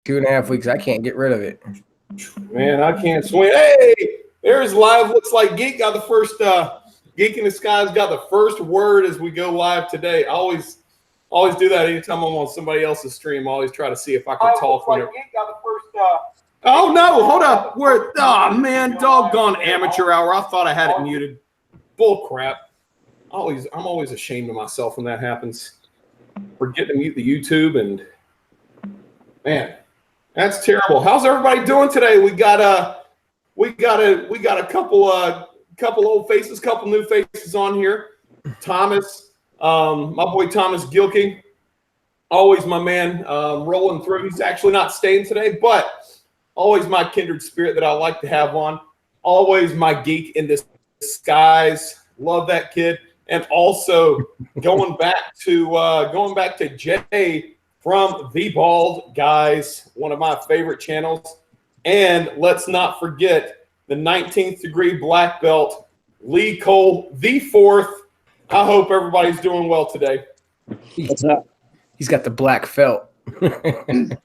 2.5 weeks. I can't get rid of it. Man, I can't swim. Hey, there's live. Looks like Geek got the first. Geek in the Skies got the first word as we go live today. I always do that anytime I'm on somebody else's stream. I always try to see if I can talk. Like Geek got the first. Oh no! Hold up. Oh man, doggone amateur hour. I thought I had it muted. Bull crap. I'm always ashamed of myself when that happens. Forget to mute the YouTube, and man, that's terrible. How's everybody doing today? We got a couple old faces, couple new faces on here. Thomas, my boy Thomas Gilking, always my man, rolling through. He's actually not staying today, but always my kindred spirit that I like to have on. Always my geek in the skies. Love that kid. And also going back to Jay from The Bald Guys, one of my favorite channels. And let's not forget the 19th degree black belt, Lee Cole, the fourth. I hope everybody's doing well today. What's up? He's got the black felt. I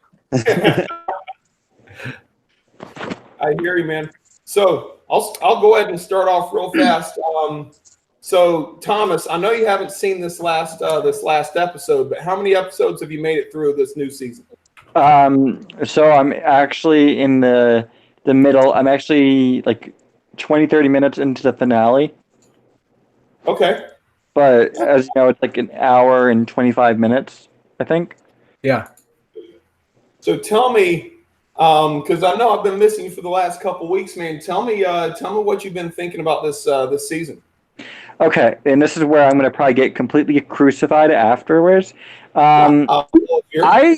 hear you, man. So I'll go ahead and start off real fast. So Thomas, I know you haven't seen this last episode, but how many episodes have you made it through this new season? So I'm actually in the middle. I'm actually like 20, 30 minutes into the finale. Okay. But as you know, it's like an hour and 25 minutes, I think. Yeah. So tell me, because I know I've been missing you for the last couple weeks, man. Tell me what you've been thinking about this season. Okay, and this is where I'm going to probably get completely crucified afterwards. I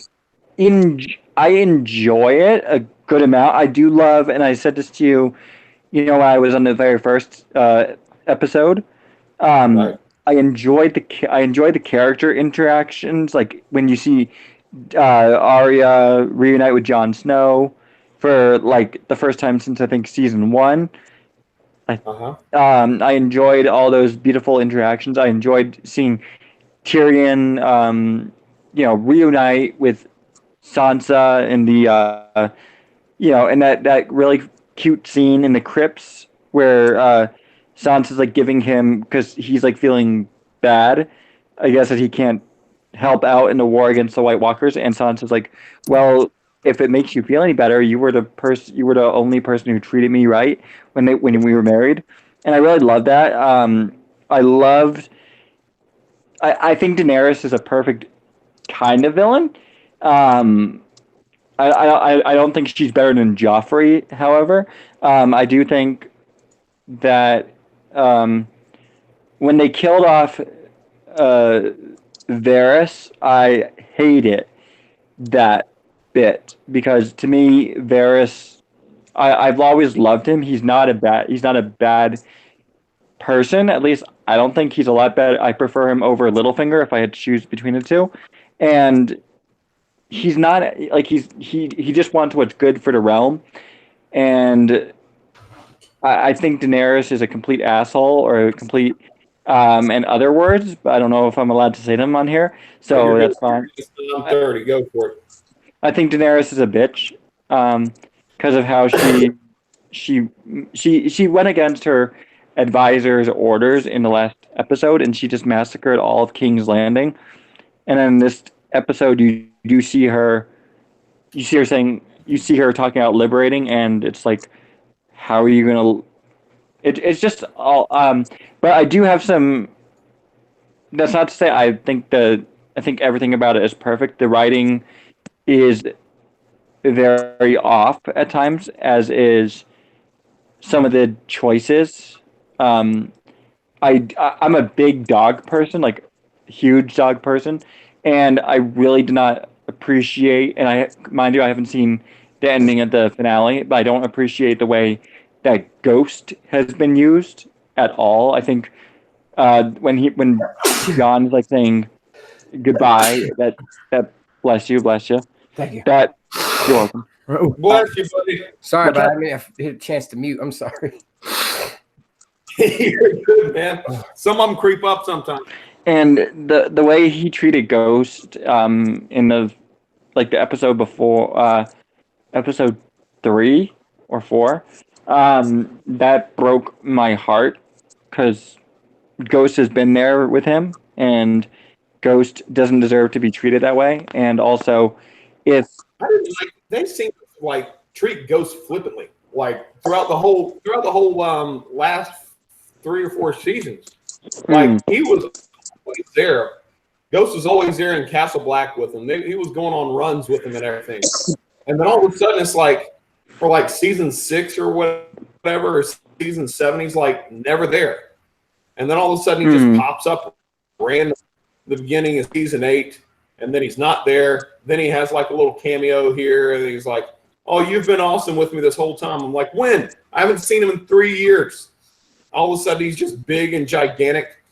enjoy it a good amount. I do love, and I said this to you, when I was on the very first episode. Right. I enjoyed the character interactions, like when you see Arya reunite with Jon Snow for like the first time since I think season 1. I enjoyed all those beautiful interactions. I enjoyed seeing Tyrion, reunite with Sansa in the, and that really cute scene in the crypts where Sansa's like giving him, because he's like feeling bad, I guess, that he can't help out in the war against the White Walkers, and Sansa's like, well, if it makes you feel any better, you were the only person who treated me right when we were married, and I really loved that. I think Daenerys is a perfect kind of villain. I don't think she's better than Joffrey. However, I do think that when they killed off Varys, I hated that bit, because to me Varys, I've always loved him. He's not a bad person. At least I don't think he's a lot better. I prefer him over Littlefinger if I had to choose between the two. And he's not like he just wants what's good for the realm. And I think Daenerys is a complete asshole, or a complete and other words, but I don't know if I'm allowed to say them on here. So that's fine. I'm 30. Go for it. I think Daenerys is a bitch because of how she went against her advisor's orders in the last episode, and she just massacred all of King's Landing. And then in this episode, you see her talking about liberating, and it's like, how are you gonna? It's just all. But I do have some. That's not to say I think everything about it is perfect. The writing is very off at times, as is some of the choices. I'm a big dog person, like huge dog person, and I really do not appreciate. And mind you, I haven't seen the ending of the finale, but I don't appreciate the way that Ghost has been used at all. I think when John's like saying goodbye, that bless you. Thank you. That you're welcome. Bless you, buddy. Sorry, but I hit a chance to mute. I'm sorry. You're good, man. Some of them creep up sometimes. And the way he treated Ghost in the like the episode before, episode 3 or 4, that broke my heart because Ghost has been there with him, and Ghost doesn't deserve to be treated that way. And also, if I didn't like. They seem to like treat Ghost flippantly, like throughout the whole last 3 or 4 seasons. Like he was always there. Ghost was always there in Castle Black with him. He was going on runs with him and everything. And then all of a sudden, it's like for like season 6 or whatever, or season 7, he's like never there. And then all of a sudden, he just pops up random at the beginning of season 8, and then he's not there. Then he has like a little cameo here, and he's like, "Oh, you've been awesome with me this whole time." I'm like, "When? I haven't seen him in 3 years." All of a sudden, he's just big and gigantic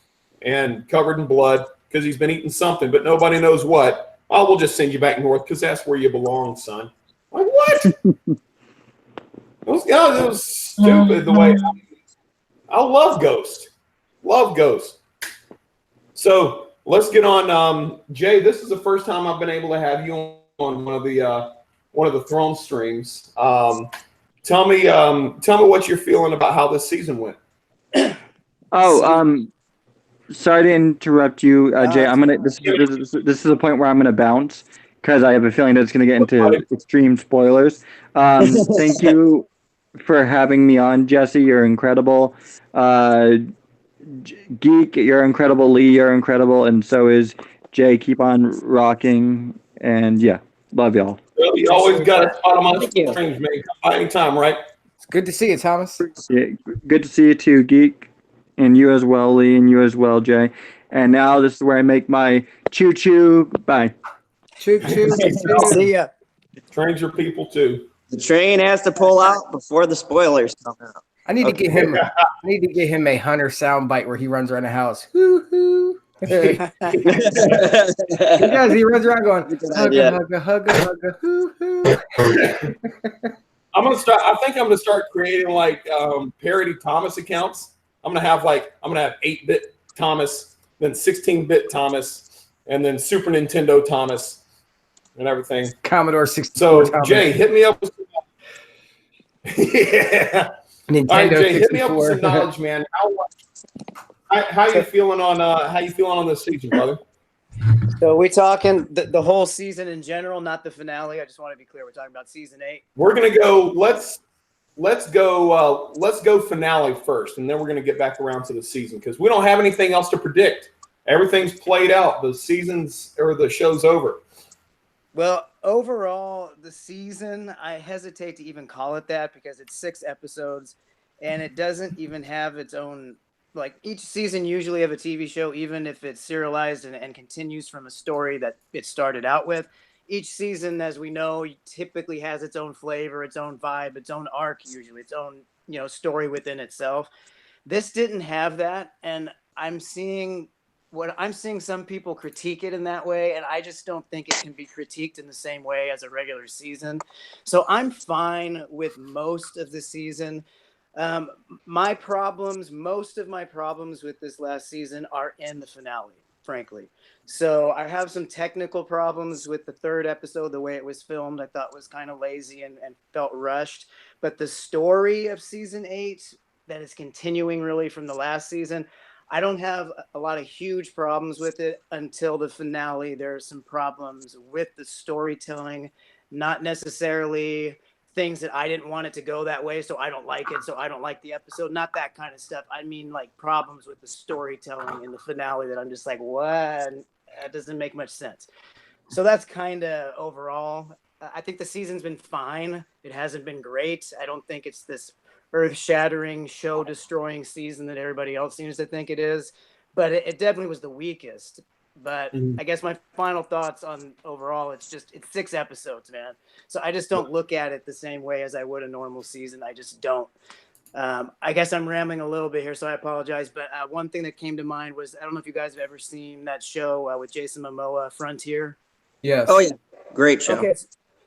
and covered in blood because he's been eating something, but nobody knows what. "Oh, we'll just send you back north because that's where you belong, son." Like, what? It was stupid the way. I love Ghost. Love Ghost. So let's get on. Jay, this is the first time I've been able to have you on one of the Throne streams. Tell me what you're feeling about how this season went. Sorry to interrupt you, Jay. This is a point where I'm gonna bounce because I have a feeling that it's gonna get into extreme spoilers. Thank you for having me on, Jesse. You're incredible. Geek, you're incredible. Lee, you're incredible, and so is Jay. Keep on rocking, and yeah, love y'all. Well, you always got a spot on my streams, man. Come by anytime, right? It's good to see you, Thomas. Yeah, good to see you too, Geek, and you as well, Lee, and you as well, Jay. And now this is where I make my choo-choo. Bye. Choo-choo. See ya. Trains your people too. The train has to pull out before the spoilers come out. I need to get him a Hunter soundbite where he runs around the house. Hoo hoo. He does. He runs around going hugga, hoo hoo. I'm gonna start. I think I'm gonna start creating like parody Thomas accounts. I'm gonna have 8-bit Thomas, then 16-bit Thomas, and then Super Nintendo Thomas, and everything. Commodore 64. So Thomas. Jay, hit me up with yeah. Nintendo All right, Jay, 64. hit me up with some knowledge, man. How you feeling on this season, brother? So we talking the whole season in general, not the finale. I just want to be clear. We're talking about season 8. We're gonna go. Let's go finale first, and then we're gonna get back around to the season because we don't have anything else to predict. Everything's played out. The season's or the show's over. Well, overall, the season, I hesitate to even call it that because it's 6 episodes, and it doesn't even have its own. Like each season usually of a TV show, even if it's serialized and continues from a story that it started out with, each season, as we know, typically has its own flavor, its own vibe, its own arc, usually its own, story within itself. This didn't have that. And I'm seeing some people critique it in that way. And I just don't think it can be critiqued in the same way as a regular season. So I'm fine with most of the season. Most of my problems with this last season are in the finale, frankly. So I have some technical problems with the 3rd episode. The way it was filmed, I thought was kind of lazy and felt rushed. But the story of season 8 that is continuing really from the last season, I don't have a lot of huge problems with it until the finale. There are some problems with the storytelling, not necessarily things that I didn't want it to go that way, so I don't like it, so I don't like the episode. Not that kind of stuff. I mean, like problems with the storytelling in the finale that I'm just like, what? That doesn't make much sense. So that's kind of overall. I think the season's been fine. It hasn't been great. I don't think it's this earth-shattering, show-destroying season that everybody else seems to think it is, but it definitely was the weakest. But I guess my final thoughts on overall, it's 6 episodes, man. So I just don't look at it the same way as I would a normal season. I just don't. I guess I'm rambling a little bit here, so I apologize. But one thing that came to mind was, I don't know if you guys have ever seen that show with Jason Momoa, Frontier. Yes. Oh, yeah. Great show. Okay.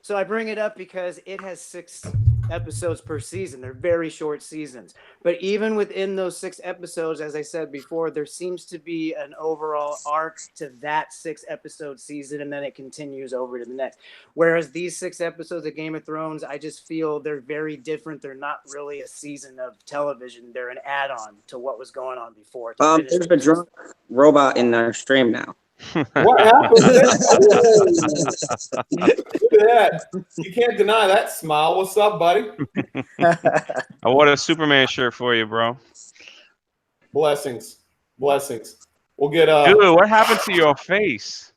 So I bring it up because it has 6 episodes per season. They're very short seasons. But even within those 6 episodes, as I said before, there seems to be an overall arc to that 6-episode season, and then it continues over to the next. Whereas these 6 episodes of Game of Thrones, I just feel they're very different. They're not really a season of television. They're an add-on to what was going on before. There's a drunk robot in our stream now. What happened there? Look at that. You can't deny that smile. What's up, buddy? I wore a Superman shirt for you, bro. Blessings. We'll get Dude, what happened to your face?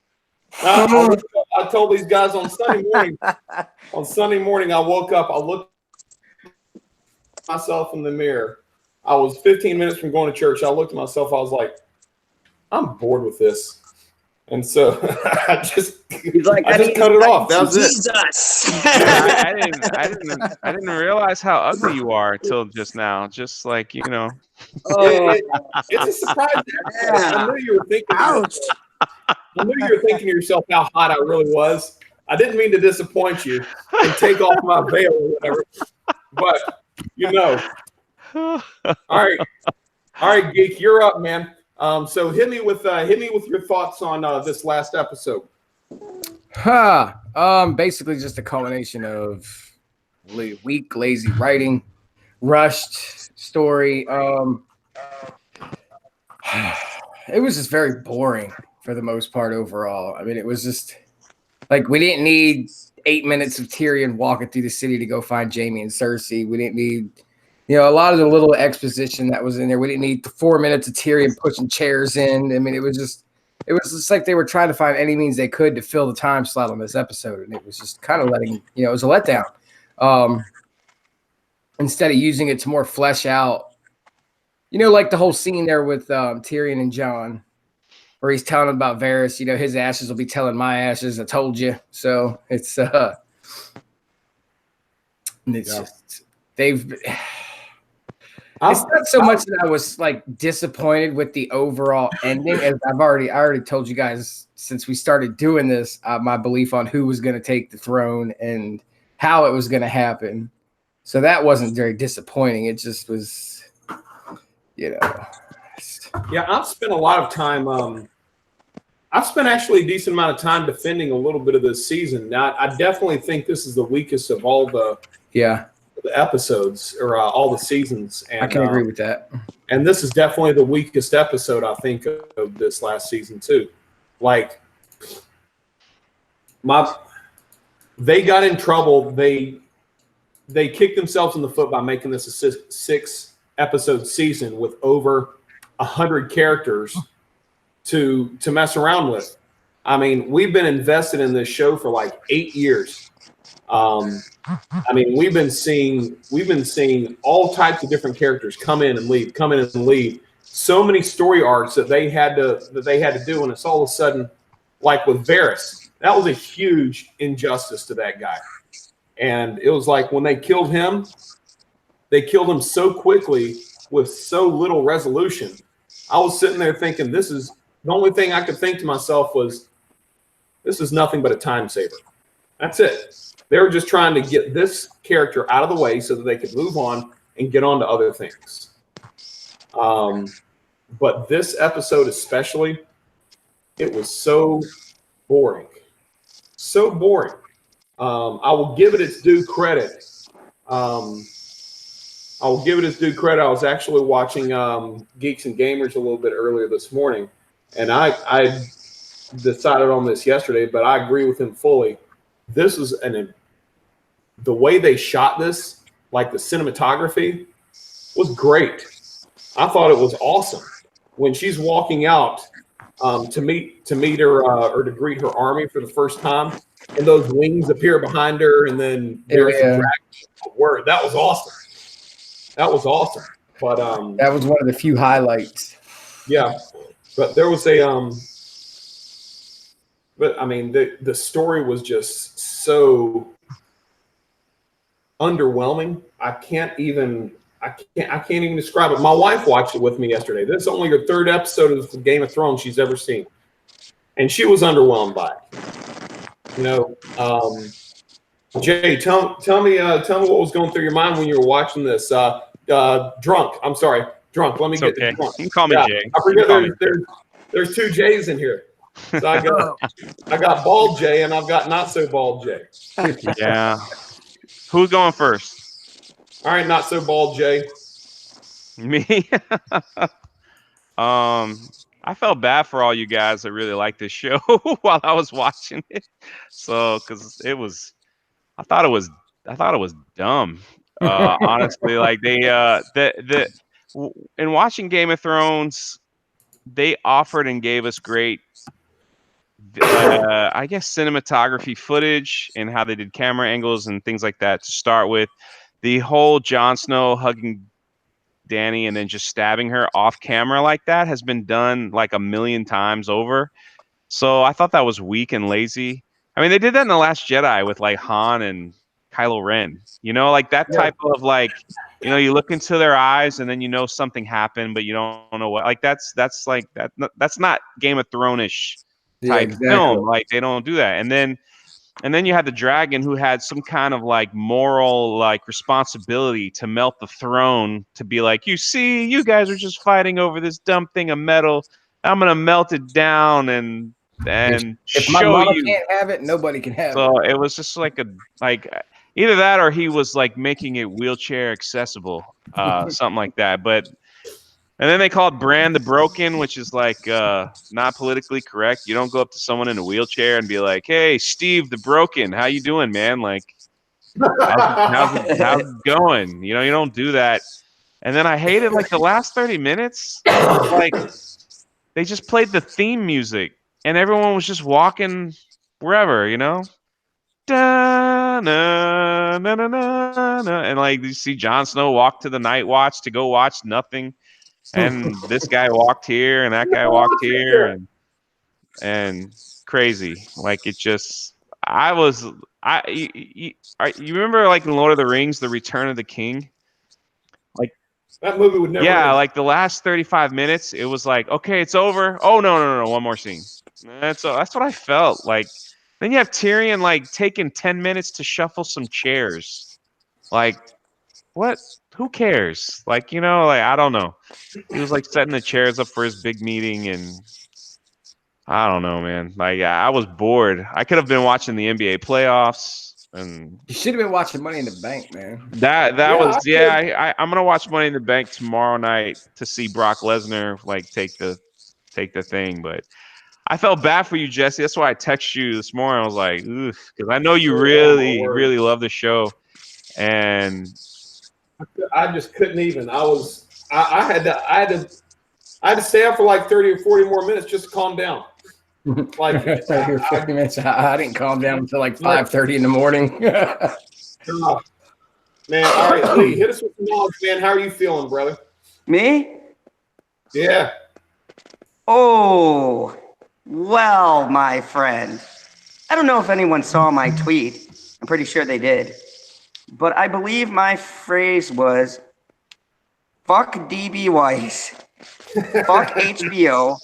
I told these guys on Sunday morning. On Sunday morning, I woke up. I looked at myself in the mirror. I was 15 minutes from going to church. I looked at myself. I was like, I'm bored with this. And so I just cut it off. That was it. I didn't realize how ugly you are until just now. Just like, you know. It's a surprise. I knew you were thinking. Ouch. I knew you were thinking to yourself how hot I really was. I didn't mean to disappoint you and take off my veil or whatever. But you know. All right, Geek, you're up, man. So hit me with your thoughts on this last episode. Basically just a culmination of weak, lazy writing, rushed story. It was just very boring for the most part overall. I mean, it was just like we didn't need 8 minutes of Tyrion walking through the city to go find Jaime and Cersei. We didn't need, a lot of the little exposition that was in there. We didn't need 4 minutes of Tyrion pushing chairs in. I mean, it was just like they were trying to find any means they could to fill the time slot on this episode. And it was just kind of letting, it was a letdown. Instead of using it to more flesh out, like the whole scene there with Tyrion and Jon, where he's telling about Varys, his ashes will be telling my ashes, I told you. So it's just, it's not so much that I was like disappointed with the overall ending, as I already told you guys since we started doing this, my belief on who was going to take the throne and how it was going to happen. So that wasn't very disappointing. It just was, Yeah, I've spent a lot of time. I've spent actually a decent amount of time defending a little bit of this season. Now, I definitely think this is the weakest of all the episodes or all the seasons. And, I can agree with that. And this is definitely the weakest episode, I think, of this last season too. Like, they got in trouble. They kicked themselves in the foot by making this a 6-episode season with over 100 characters to mess around with. I mean, we've been invested in this show for like 8 years. I mean, we've been seeing all types of different characters come in and leave. So many story arcs that they had to do, and it's all of a sudden, like with Varys, that was a huge injustice to that guy. And it was like when they killed him so quickly with so little resolution. I was sitting there thinking, the only thing I could think to myself was, this is nothing but a time saver. That's it. They were just trying to get this character out of the way so that they could move on and get on to other things. But this episode especially, it was so boring. So boring. I will give it its due credit. I was actually watching Geeks and Gamers a little bit earlier this morning, and I decided on this yesterday, but I agree with him fully. This is the way they shot this, like the cinematography, was great. I thought it was awesome. When she's walking out to meet her or to greet her army for the first time, and those wings appear behind her, and then there's a word. That was awesome. That was awesome. But that was one of the few highlights. Yeah, but there was but I mean, the story was just so underwhelming. I can't even describe it. My wife watched it with me yesterday. This is only her 3rd episode of Game of Thrones she's ever seen, and she was underwhelmed by it. Jay, tell me what was going through your mind when you were watching this. Drunk. I'm sorry, drunk. Let me It's get okay. the drunk. You can call me Jay. I You can forget call me there's two J's in here. So I got bald Jay and I've got not so bald Jay. Yeah. Who's going first? All right, not so bald Jay. Me. I felt bad for all you guys that really like this show while I was watching it. So, because I thought it was dumb. Honestly, like in watching Game of Thrones, they offered and gave us great, I guess, cinematography footage and how they did camera angles and things like that to start with. The whole Jon Snow hugging Danny and then just stabbing her off camera like that has been done like a million times over. So I thought that was weak and lazy. I mean, they did that in The Last Jedi with like Han and Kylo Ren. You know, like that type of like, you look into their eyes and then you know something happened, but you don't know what. Like that's like that. That's not Game of Thrones-ish Yeah, type exactly. film. Like they don't do that. And then you had the dragon who had some kind of like moral like responsibility to melt the throne to be like, you see, you guys are just fighting over this dumb thing of metal. I'm gonna melt it down and If my show mama you. can't have it, nobody can have it. So it was just like either that or he was like making it wheelchair accessible, something like that. And then they called Brand the Broken, which is like not politically correct. You don't go up to someone in a wheelchair and be like, "Hey, Steve the Broken, how you doing, man? Like, how's it going?" You don't do that. And then I hated like the last 30 minutes. Like they just played the theme music, and everyone was just walking wherever, Da, na, na, na, na, na. And like you see Jon Snow walk to the Night Watch to go watch nothing. And this guy walked here and that guy walked here and crazy. Like it just, you remember like in Lord of the Rings, The Return of the King? Like, That movie would never. yeah, like the last 35 minutes, it was like, okay, it's over. Oh, no, one more scene. That's what I felt like. Then you have Tyrion like taking 10 minutes to shuffle some chairs. Like, what? Who cares? Like, like I don't know. He was like setting the chairs up for his big meeting, and I don't know, man. Like I was bored. I could have been watching the NBA playoffs, and You should have been watching Money in the Bank, man. I'm gonna watch Money in the Bank tomorrow night to see Brock Lesnar like take the thing, but. I felt bad for you, Jesse. That's why I texted you this morning. I was like, because I know you really, really love the show, and I just couldn't even. I had to stay up for like 30 or 40 more minutes just to calm down. Like 30 or 50 minutes. I didn't calm down until like 5:30 in the morning. Man, all right, Lee, hit us with some knowledge, man. How are you feeling, brother? Me? Yeah. Oh, well, my friend. I don't know if anyone saw my tweet. I'm pretty sure they did. But I believe my phrase was, fuck DB Weiss, fuck HBO,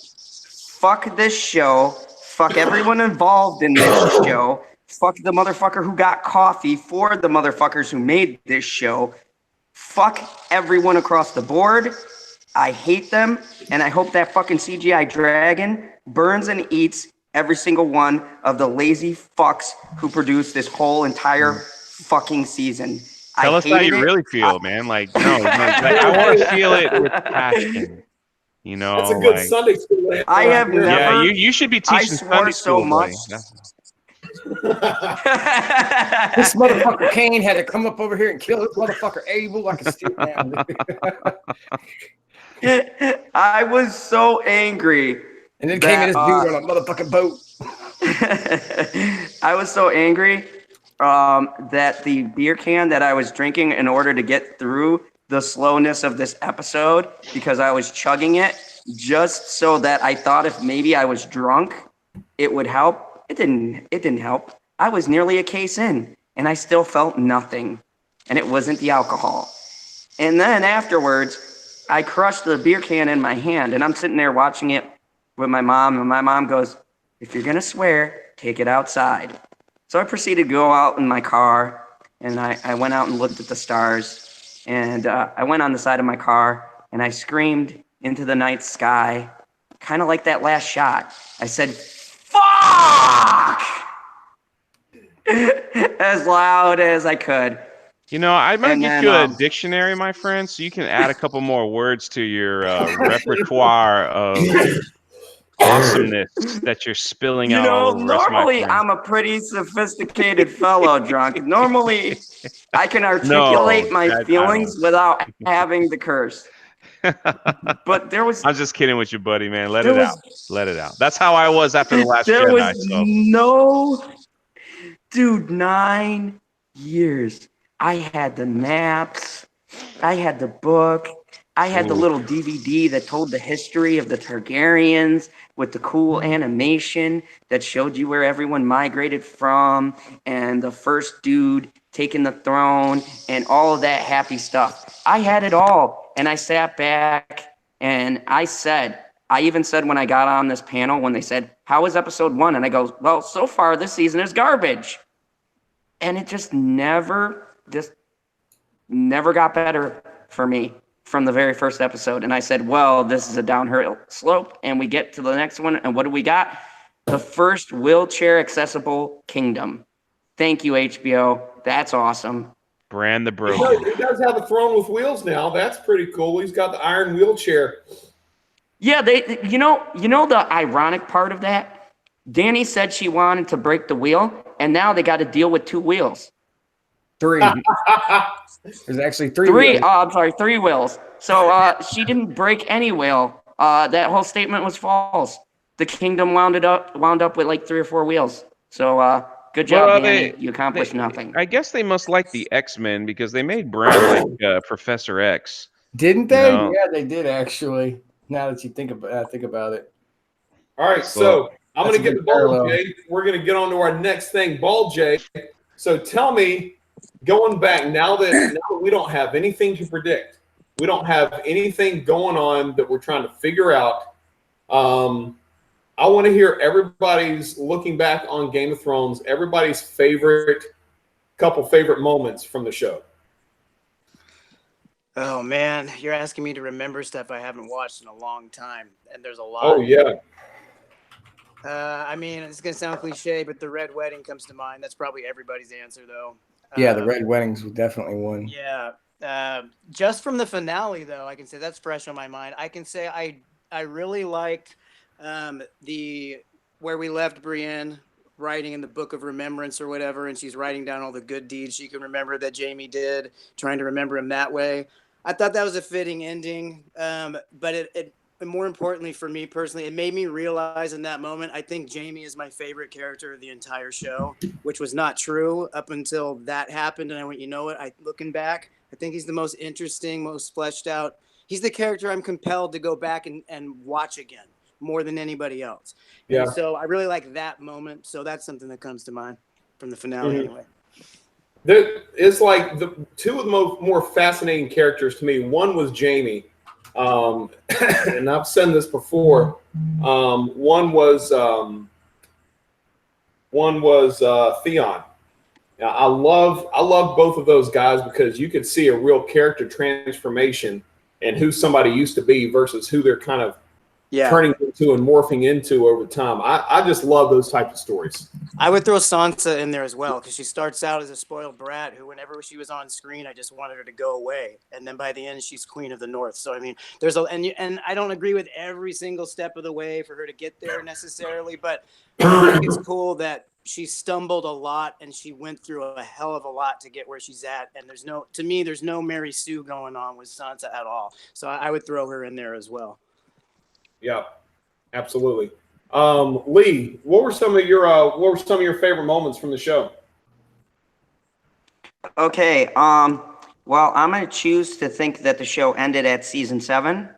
fuck this show, fuck everyone involved in this show, fuck the motherfucker who got coffee for the motherfuckers who made this show, fuck everyone across the board. I hate them, and I hope that fucking CGI dragon burns and eats every single one of the lazy fucks who produced this whole entire fucking season. Tell us how you really feel, man. Like, no, like, I want to feel it with passion. That's a good Sunday school. I have never. Yeah, you should be teaching Sunday school. So much. This motherfucker Kane had to come up over here and kill this motherfucker Abel. I can see it now. I was so angry. And then came in this dude on a motherfucking boat. I was so angry that the beer can that I was drinking in order to get through the slowness of this episode, because I was chugging it just so that I thought if maybe I was drunk, it would help. It didn't help. I was nearly a case in, and I still felt nothing. And it wasn't the alcohol. And then afterwards, I crushed the beer can in my hand, and I'm sitting there watching it with my mom, and my mom goes, if you're going to swear, take it outside. So I proceeded to go out in my car, and I went out and looked at the stars. And I went on the side of my car, and I screamed into the night sky, kind of like that last shot. I said, "Fuck!" as loud as I could. You know, I might And get then, you a dictionary, my friend, so you can add a couple more words to your repertoire of awesomeness that you're spilling You out all know, over us, my normally friend. I'm a pretty sophisticated fellow, drunk. Normally I can No, articulate my I feelings don't. without having to curse. But there was I'm just kidding with you, buddy, man. Let there it out. was Let it out. That's how I was after the Last there was Jedi. So no dude, 9 years. I had the maps, I had the book, I had the Ooh. little DVD that told the history of the Targaryens with the cool animation that showed you where everyone migrated from and the first dude taking the throne and all of that happy stuff. I had it all. And I sat back and I even said when I got on this panel, when they said, "How was episode 1?" And I go, "Well, so far this season is garbage." And it just never got better for me from the very first episode. And I said, well, this is a downhill slope. And we get to the next one. And what do we got? The first wheelchair accessible kingdom. Thank you, HBO. That's awesome. Brand the He broken. does have a throne with wheels now. That's pretty cool. He's got the iron wheelchair. Yeah, you know the ironic part of that? Danny said she wanted to break the wheel, and now they got to deal with 2 wheels. 3. There's actually 3. 3. wheels. I'm sorry, 3 wheels. So she didn't break any wheel. That whole statement was false. The kingdom wound up with like 3 or 4 wheels. So good job, Well, Danny. You accomplished nothing. I guess they must like the X-Men because they made Brown like Professor X. Didn't they? No. Yeah, they did actually. Now that you think about it. All right, so I'm going to get the ball, parallel. Jay. We're going to get on to our next thing, Ball Jay. So tell me, going back, now that we don't have anything to predict, we don't have anything going on that we're trying to figure out. I want to hear everybody's looking back on Game of Thrones, everybody's couple favorite moments from the show. Oh man, you're asking me to remember stuff I haven't watched in a long time, and there's a lot. Oh yeah. I mean, it's gonna sound cliche, but the Red Wedding comes to mind. That's probably everybody's answer, though. Yeah, the Red Weddings was definitely one. Yeah. Just from the finale, though, I can say that's fresh on my mind. I can say I really liked the where we left Brienne writing in the Book of Remembrance or whatever, and she's writing down all the good deeds she can remember that Jaime did, trying to remember him that way. I thought that was a fitting ending, but it more importantly for me personally, it made me realize in that moment, I think Jaime is my favorite character of the entire show, which was not true up until that happened. And I went, you know what? Looking back, I think he's the most interesting, most fleshed out. He's the character I'm compelled to go back and watch again more than anybody else. Yeah. And so I really like that moment. So that's something that comes to mind from the finale anyway. It's like the 2 of the more fascinating characters to me. One was Jaime. And I've said this before. One was Theon. Now, I love both of those guys because you could see a real character transformation and who somebody used to be versus who they're kind of turning into and morphing into over time. I just love those types of stories. I would throw Sansa in there as well because she starts out as a spoiled brat who, whenever she was on screen, I just wanted her to go away, and then by the end, she's Queen of the North. So I mean, there's and I don't agree with every single step of the way for her to get there necessarily, but I think it's cool that she stumbled a lot and she went through a hell of a lot to get where she's at. And there's no Mary Sue going on with Sansa at all. So I would throw her in there as well. Yeah, absolutely. Lee, what were some of your favorite moments from the show? Okay. Well, I'm gonna choose to think that the show ended at season 7.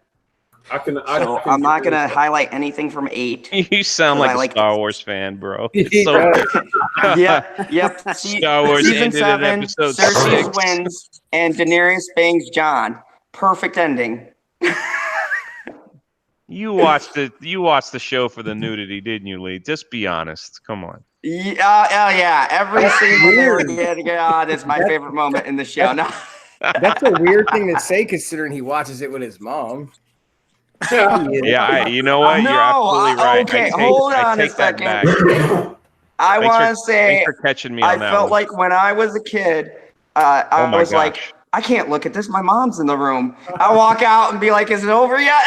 I'm not gonna highlight anything from 8. You sound like a Star Wars fan, bro. Yep. Star Wars season ended 7, at episode Cersei 6. wins, and Daenerys bangs Jon. Perfect ending. You watched the show for the nudity, didn't you, Lee? Just be honest. Come on. Yeah. Every scene when they were getting on is my favorite moment in the show. No. That's a weird thing to say, considering he watches it with his mom. Yeah, you know what? You're absolutely right. Okay, hold on I a take that second. back. I want to Thanks say for catching me on I that felt one. like when I was a kid, Oh I my was gosh. like, I can't look at this. My mom's in the room. I walk out and be like, is it over yet?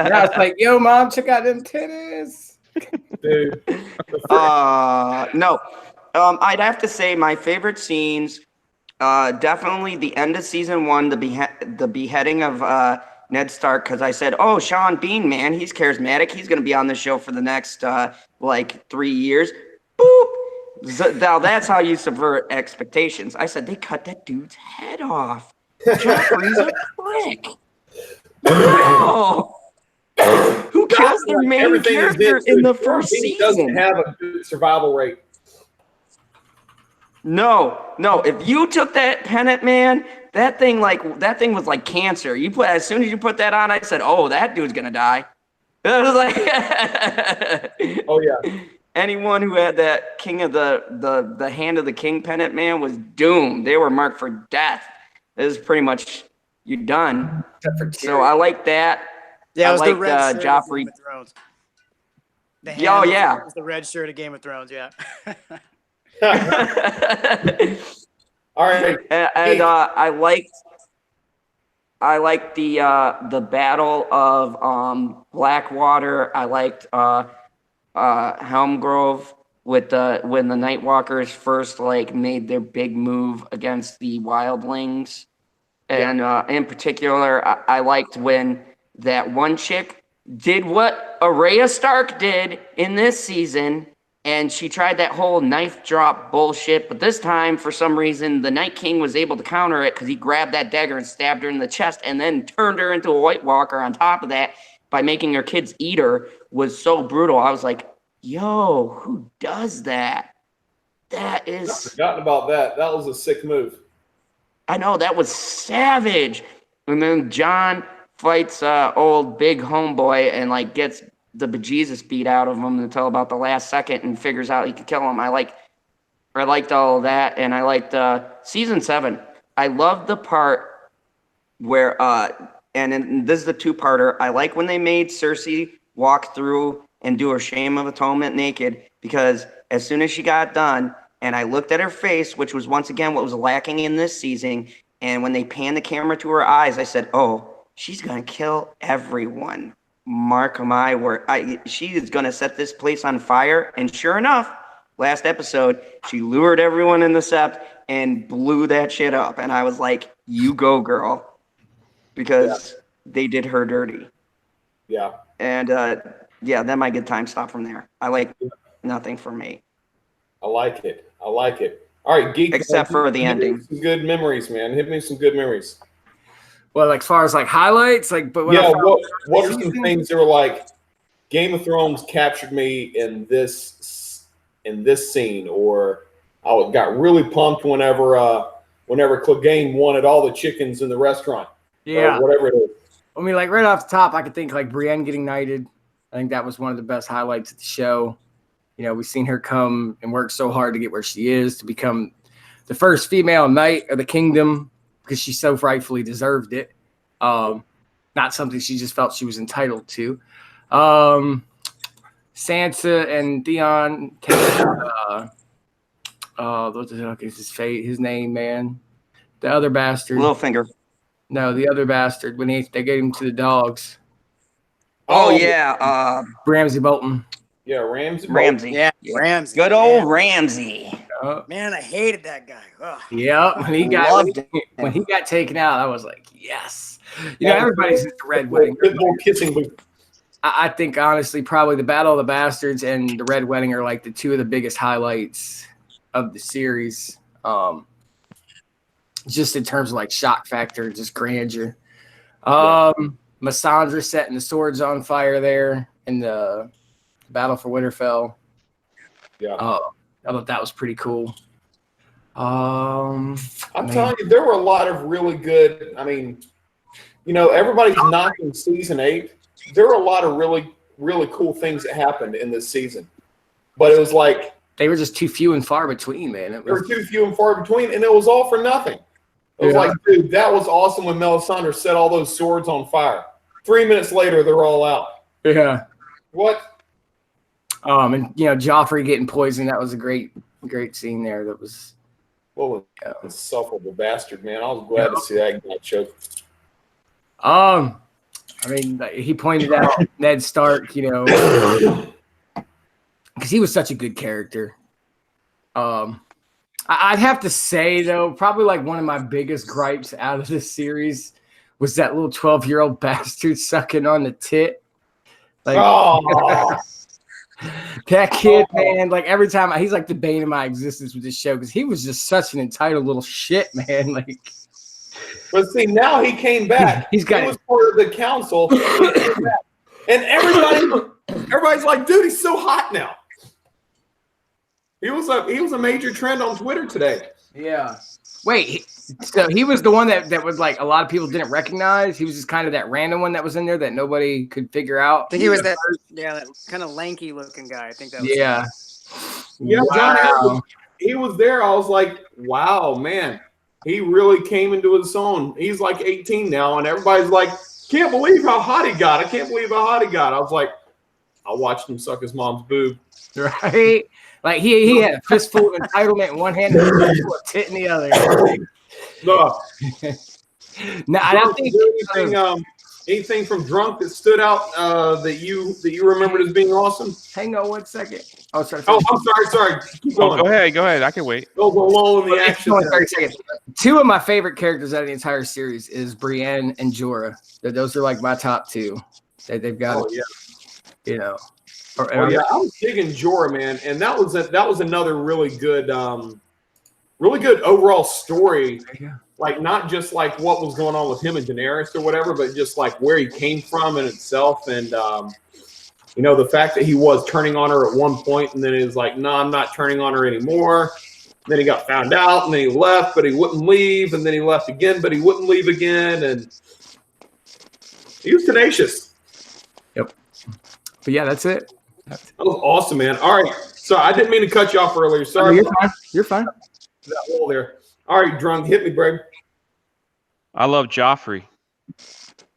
Now it's like, yo, mom, check out them titties. Dude. No. I'd have to say my favorite scenes, definitely the end of season 1, the beheading of Ned Stark, because I said, oh, Sean Bean, man, he's charismatic. He's going to be on the show for the next, 3 years. Boop. Now, that's how you subvert expectations. I said, they cut that dude's head off. Joffrey's a prick. No. Who kills their main Everything is character in the first He doesn't season? have a good survival rate. No. If you took that pennant, man, that thing was like cancer. As soon as you put that on, I said, "Oh, that dude's gonna die." It was like, Oh yeah. anyone who had that king of the hand of the king pennant, man, was doomed. They were marked for death. It was pretty much you done. Except for So I like that. Yeah, it was I the liked, red shirt of Joffrey. Game of Thrones. Oh, yeah. It was the red shirt of Game of Thrones, yeah. All right. And I liked the battle of Blackwater. I liked Helmgrove with when the Nightwalkers first made their big move against the Wildlings, and in particular, I liked when that one chick did what Arya Stark did in this season. And she tried that whole knife drop bullshit, but this time, for some reason, the Night King was able to counter it because he grabbed that dagger and stabbed her in the chest and then turned her into a White Walker on top of that by making her kids eat her. Was so brutal. I was like, yo, who does that? That is... I've forgotten about that. That was a sick move. I know, that was savage. And then John fights old big homeboy and gets the bejesus beat out of him until about the last second and figures out he could kill him. I liked all of that, and I liked season 7. I loved the part where and this is the two-parter. I like when they made Cersei walk through and do her Shame of Atonement naked, because as soon as she got done and I looked at her face, which was once again what was lacking in this season, and when they panned the camera to her eyes, I said, oh, she's gonna kill everyone. Mark my word. She is going to set this place on fire. And sure enough, last episode, she lured everyone in the sept and blew that shit up. And I was like, you go, girl. Because they did her dirty. Yeah. And then my good time stopped from there. I like nothing for me. I like it. All right, Geek. Except for the ending. Some good memories, man. Hit me some good memories. Well, as far as highlights, but when what are some things that were like Game of Thrones captured me in this scene, or I got really pumped whenever Clegane wanted all the chickens in the restaurant, or whatever it is. I mean, right off the top, I could think Brienne getting knighted. I think that was one of the best highlights of the show. You know, we've seen her come and work so hard to get where she is, to become the first female knight of the kingdom, because she so rightfully deserved it. Not something she just felt she was entitled to. Sansa and Theon what the heck is his name, man? The other bastard. Littlefinger. No, the other bastard, when they gave him to the dogs. Oh yeah. Ramsay Bolton. Yeah, Ramsay. Yeah, Ramsay. Good old Ramsay. Man, I hated that guy. Ugh. Yeah, when he got taken out, I was like, yes. You know, everybody's at the Red Wedding. Kissing booth. I think, honestly, probably the Battle of the Bastards and the Red Wedding are the two of the biggest highlights of the series. Just in terms of shock factor, just grandeur. Missandra setting the swords on fire there in the Battle for Winterfell. Yeah. I thought that was pretty cool. I'm telling you, there were a lot of really good. I mean, everybody's knocking season 8. There were a lot of really, really cool things that happened in this season. but it was like they were just too few and far between, man. There were too few and far between, and it was all for nothing. It was Yeah. like, dude, that was awesome when Melisandre set all those swords on fire. 3 minutes later, they're all out. Yeah. What? And Joffrey getting poisoned, that was a great scene there. That was What an insufferable bastard, man. I was glad to see that guy choked. I mean, he pointed out Ned Stark, because he was such a good character. I'd have to say, though, probably like one of my biggest gripes out of this series was that little 12-year-old bastard sucking on the tit. Like, that kid, man, like every time he's like the bane of my existence with this show because he was just such an entitled little shit, man. Like, but see, now he came back. He was part of the council, and everybody's like, dude, he's so hot now. He was a major trend on Twitter today. Yeah. Wait, so he was the one that was like a lot of people didn't recognize. He was just kind of that random one that was in there that nobody could figure out. I think he was that kind of lanky looking guy. I think that was Yeah. Yeah, John, he was there. I was like, wow, man. He really came into his own. He's like 18 now, and everybody's like, can't believe how hot he got. I can't believe how hot he got. I was like, I watched him suck his mom's boob. Right? Like he had a fistful of entitlement in one hand and a fistful of tit in the other. No. No, I don't think anything from Drunk that stood out that you remembered as being awesome. Hang on 1 second. Oh, sorry. I'm sorry. Keep going. Go ahead. I can wait. Go lull in the action. 30 seconds. Two of my favorite characters out of the entire series is Brienne and Jorah. Those are like my top two. They've got, I was digging Jorah, man, and that was another really good overall story. Yeah. Like not just like what was going on with him and Daenerys or whatever, but just like where he came from in itself, and the fact that he was turning on her at one point, and then he was like, "No, I'm not turning on her anymore." Then he got found out, and then he left, but he wouldn't leave, and then he left again, but he wouldn't leave again, and he was tenacious. Yep. But yeah, that's it. That was awesome, man. All right, so I didn't mean to cut you off earlier. Sorry. You're fine. That wall there. All right, Drunk, hit me, Brad. I love Joffrey.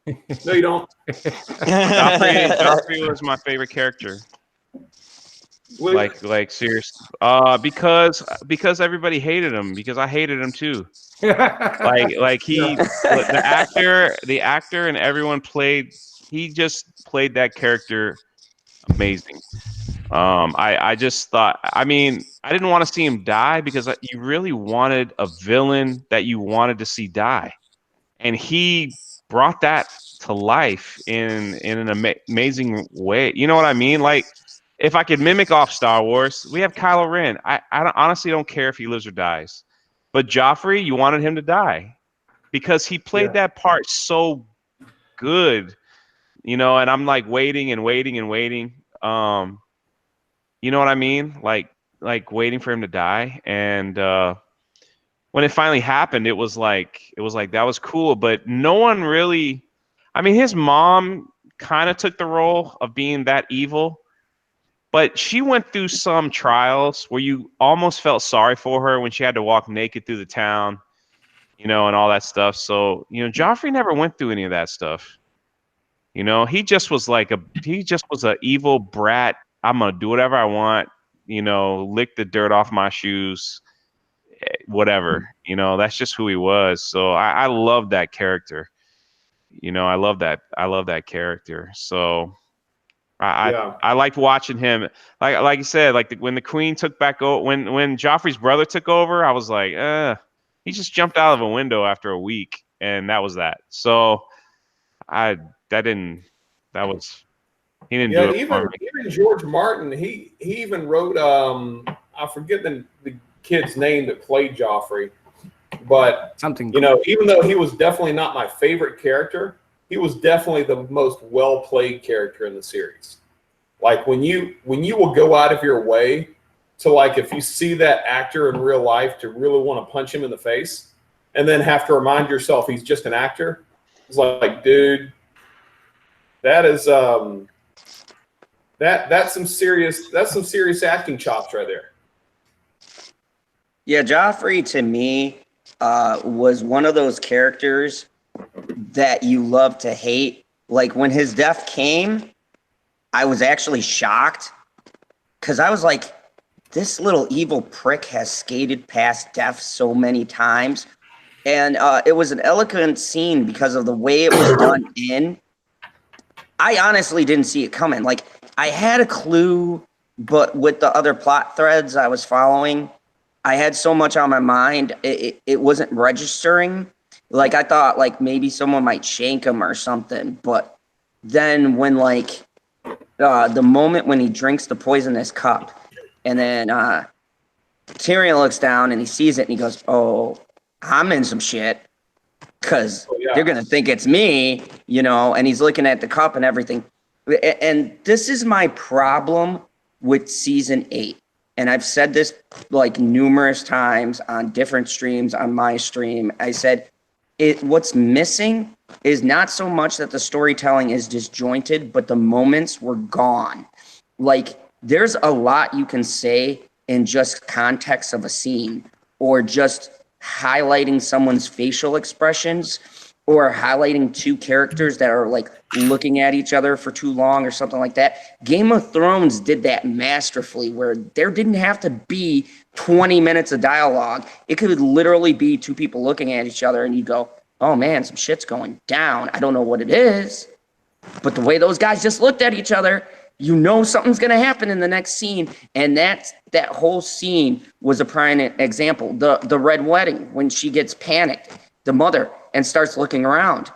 No, you don't. Joffrey was my favorite character. Like seriously. Because everybody hated him. Because I hated him too. The actor and everyone played. He just played that character amazing. I just thought, I didn't want to see him die because you really wanted a villain that you wanted to see die. And he brought that to life in an amazing way. You know what I mean? Like, if I could mimic off Star Wars, we have Kylo Ren. I honestly don't care if he lives or dies. But Joffrey, you wanted him to die because he played that part so good, and I'm like waiting and waiting and waiting. You know what I mean? Like waiting for him to die. And when it finally happened, it was like that was cool, but no one really, his mom kind of took the role of being that evil, but she went through some trials where you almost felt sorry for her when she had to walk naked through the town, and all that stuff. So, Joffrey never went through any of that stuff. He just was an evil brat. I'm going to do whatever I want, lick the dirt off my shoes, whatever, that's just who he was. So I love that character. I love that character. So I liked watching him. Like you said, when the queen took back over, when Joffrey's brother took over, I was like, he just jumped out of a window after a week, and that was that. So he didn't do it even for me. even George Martin, he even wrote I forget the kid's name that played Joffrey, but something. Even though he was definitely not my favorite character, he was definitely the most well played character in the series. Like when you will go out of your way to, like, if you see that actor in real life, to really want to punch him in the face, and then have to remind yourself he's just an actor. It's like, dude, that is That's some serious acting chops right there. Yeah, Joffrey to me was one of those characters that you love to hate. Like when his death came, I was actually shocked because I was like, this little evil prick has skated past death so many times. And it was an eloquent scene because of the way it was done in. I honestly didn't see it coming. Like, I had a clue, but with the other plot threads I was following, I had so much on my mind, it wasn't registering. Like, I thought, like, maybe someone might shank him or something. But then when, like, the moment when he drinks the poisonous cup, and then Tyrion looks down and he sees it and he goes, oh, I'm in some shit because they're going to think it's me, you know, and he's looking at the cup and everything. And this is my problem with season 8. And I've said this like numerous times on different streams, on my stream. I said, what's missing is not so much that the storytelling is disjointed, but the moments were gone. Like, there's a lot you can say in just context of a scene, or just highlighting someone's facial expressions, or highlighting two characters that are like looking at each other for too long or something like that. Game of Thrones did that masterfully, where there didn't have to be 20 minutes of dialogue. It could literally be two people looking at each other and you go, oh man, some shit's going down. I don't know what it is, but the way those guys just looked at each other, you know something's going to happen in the next scene. And that whole scene was a prime example. The red wedding, when she gets panicked, the mother, and starts looking around.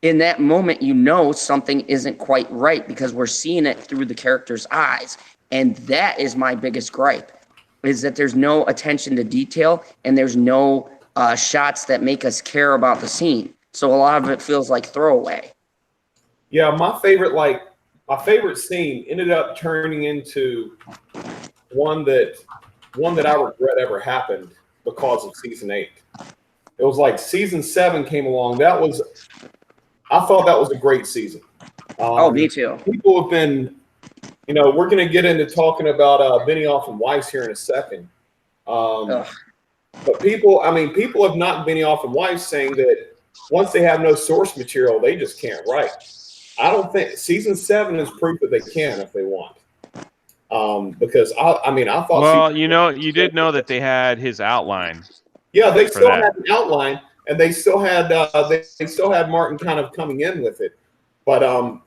In that moment, you know something isn't quite right because we're seeing it through the character's eyes. And that is my biggest gripe, is that there's no attention to detail and there's no shots that make us care about the scene. So a lot of it feels like throwaway. Yeah, my favorite scene ended up turning into one that I regret ever happened because of season 8. It was like season 7 came along. I thought that was a great season. Me too. People have been, we're going to get into talking about Benioff and Weiss here in a second. But people have knocked Benioff and Weiss, saying that once they have no source material, they just can't write. I don't think season 7 is proof that they can if they want. Because I thought. Well, you did know that they had his outline. Yeah, they still had an outline, and they still had Martin kind of coming in with it, but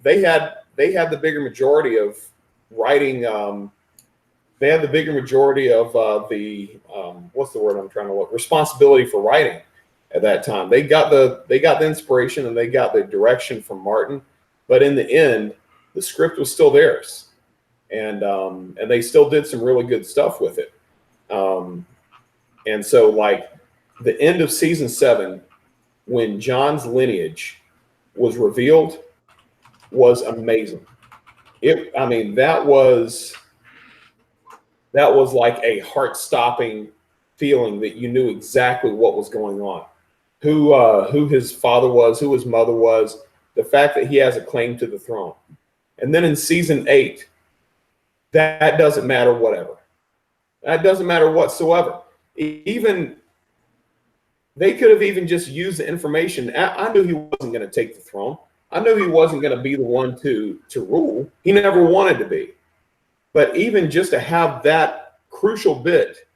they had the bigger majority of writing. They had the bigger majority of the what's the word I'm trying to look, responsibility for writing at that time. They got the inspiration and they got the direction from Martin, but in the end, the script was still theirs, and they still did some really good stuff with it. And so, like, the end of season 7, when Jon's lineage was revealed, was amazing. That was like a heart-stopping feeling that you knew exactly what was going on, who his father was, who his mother was, the fact that he has a claim to the throne. And then in season 8, that doesn't matter whatever. That doesn't matter whatsoever. Even they could have even just used the information. I knew he wasn't going to take the throne. I knew he wasn't going to be the one to rule. He never wanted to be. But even just to have that crucial bit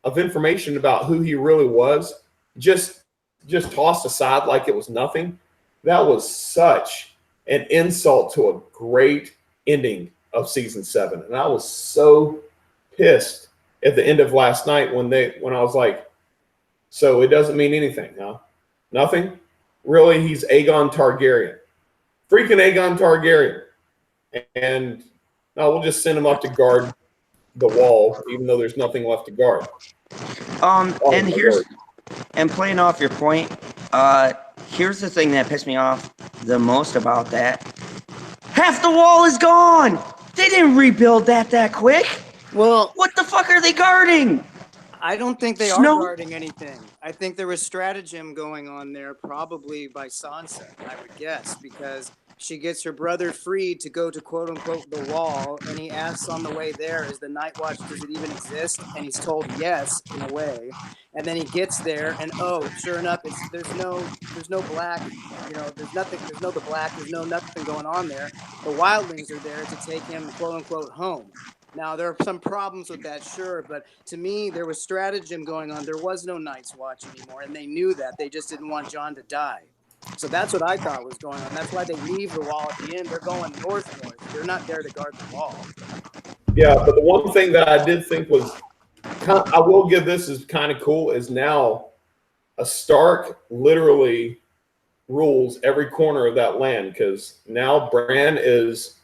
of information about who he really was, just tossed aside like it was nothing, that was such an insult to a great ending of season 7. And I was so pissed at the end of last night when I was like, so it doesn't mean anything, huh? Nothing? Really? He's Aegon Targaryen. Freaking Aegon Targaryen. And no, we'll just send him up to guard the wall, even though there's nothing left to guard. And playing off your point, here's the thing that pissed me off the most about that. Half the wall is gone! They didn't rebuild that quick! Well, what the fuck are they guarding? I don't think they are guarding anything. I think there was stratagem going on there, probably by Sansa, I would guess, because she gets her brother freed to go to quote unquote the wall, and he asks on the way there, is the Night Watch, does it even exist? And he's told yes, in a way. And then he gets there, and sure enough, there's no black, there's nothing going on there. The wildlings are there to take him quote unquote home. Now, there are some problems with that, sure, but to me, there was stratagem going on. There was no Night's Watch anymore, and they knew that. They just didn't want John to die. So that's what I thought was going on. That's why they leave the wall at the end. They're going north. They're not there to guard the wall. Yeah, but the one thing that I did think was, I will give this is kind of cool, is now a Stark literally rules every corner of that land, because now Bran is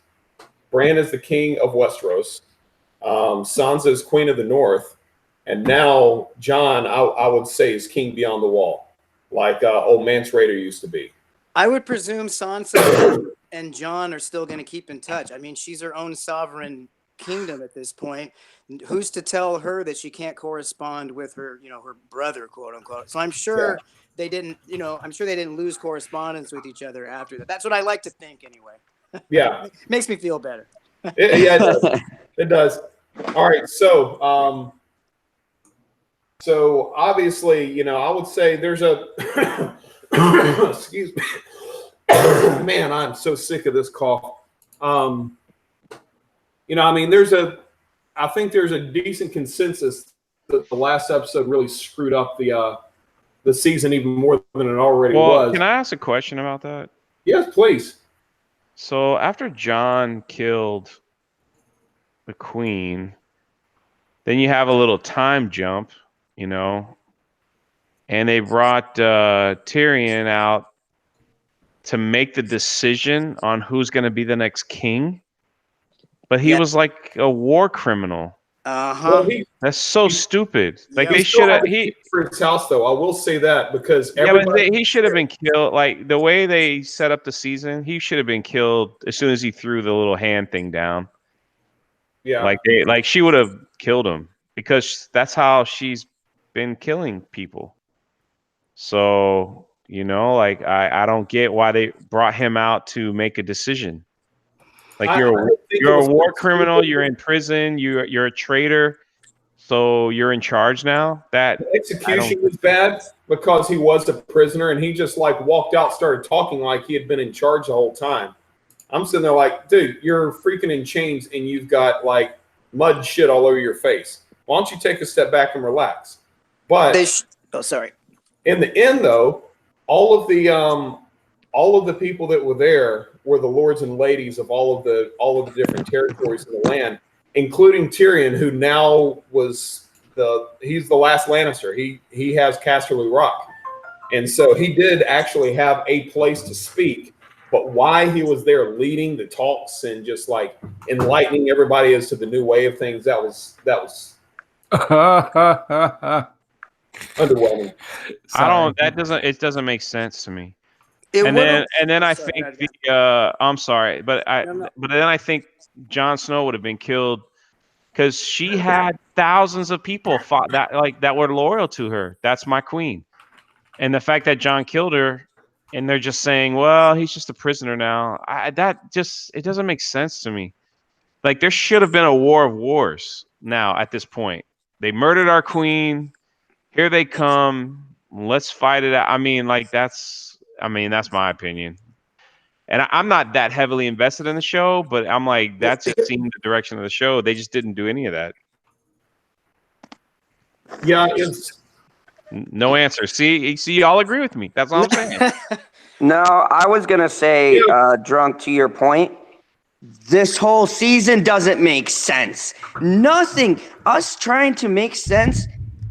the king of Westeros. Sansa is queen of the north, and now John, I would say, is king beyond the wall, like old Mance Rayder used to be. I would presume Sansa and John are still going to keep in touch. I mean, she's her own sovereign kingdom at this point. Who's to tell her that she can't correspond with her, her brother, quote unquote? So I'm sure they didn't, I'm sure they didn't lose correspondence with each other after that. That's what I like to think anyway. Yeah. Makes me feel better. It does. It does. All right. So, so obviously, I would say there's a, excuse me, man, I'm so sick of this cough. I mean, I think there's a decent consensus that the last episode really screwed up the season even more than it already was. Can I ask a question about that? Yes, please. So after John killed the queen, then you have a little time jump, and they brought Tyrion out to make the decision on who's going to be the next king. But he was like a war criminal. Well, that's so stupid. Like they should have for his house, though. I will say that, because he should have been killed. Like the way they set up the season, he should have been killed as soon as he threw the little hand thing down. Yeah, like she would have killed him, because that's how she's been killing people. So I don't get why they brought him out to make a decision. Like you're a war criminal. You're in prison. You're a traitor. So you're in charge now. That the execution was bad because he was a prisoner, and he just walked out, started talking like he had been in charge the whole time. I'm sitting there like, dude, you're freaking in chains, and you've got mud shit all over your face. Why don't you take a step back and relax? But sorry. In the end, though, all of the people that were there were the lords and ladies of all of the different territories in the land, including Tyrion, who now he's the last Lannister. He has Casterly Rock, and so he did actually have a place to speak. But why he was there leading the talks and just enlightening everybody as to the new way of things, that was underwhelming. It doesn't make sense to me. And then I think I'm sorry, but then I think Jon Snow would have been killed, because she had thousands of people fought that were loyal to her. That's my queen. And the fact that Jon killed her, and they're just saying, well, he's just a prisoner now. It doesn't make sense to me. Like, there should have been a war of wars now at this point. They murdered our queen. Here they come. Let's fight it out. I mean, that's my opinion. And I'm not that heavily invested in the show, but I'm like, that's just seeing the direction of the show. They just didn't do any of that. Yeah, it's no answer. See, y'all agree with me. That's all I'm saying. No, I was going to say, Drunk, to your point, this whole season doesn't make sense. Nothing. Us trying to make sense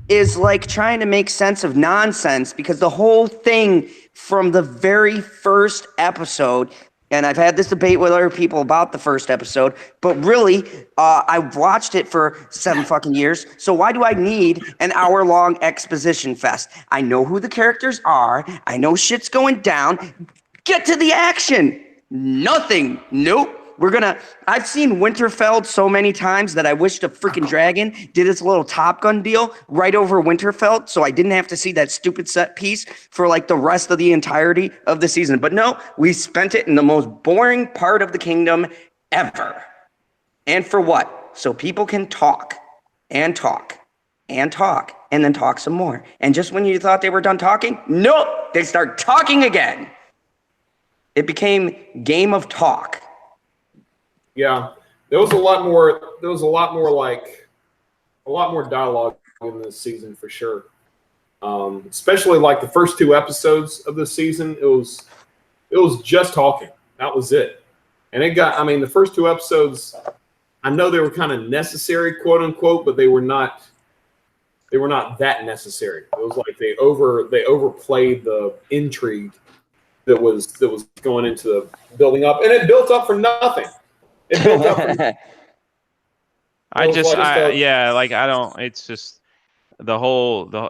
is like trying to make sense of nonsense, because the whole thing from the very first episode, and I've had this debate with other people about the first episode, but really, I've watched it for 7 fucking years, so why do I need an hour-long exposition fest? I know who the characters are. I know shit's going down. Get to the action. Nothing. Nope. I've seen Winterfell so many times that I wish the freaking dragon did its little Top Gun deal right over Winterfell so I didn't have to see that stupid set piece for like the rest of the entirety of the season. But no, we spent it in the most boring part of the kingdom ever. And for what? So people can talk and talk and talk and then talk some more. And just when you thought they were done talking, nope, they start talking again. It became Game of Talk. Yeah, there was a lot more. There was a lot more dialogue in this season for sure. Especially like the first 2 episodes of the season, it was just talking. That was it. And it got. I mean, the first 2 episodes, I know they were kind of necessary, quote unquote, but they were not. They were not that necessary. It was like they overplayed the intrigue that was going into the building up, and it built up for nothing. It built up for it's just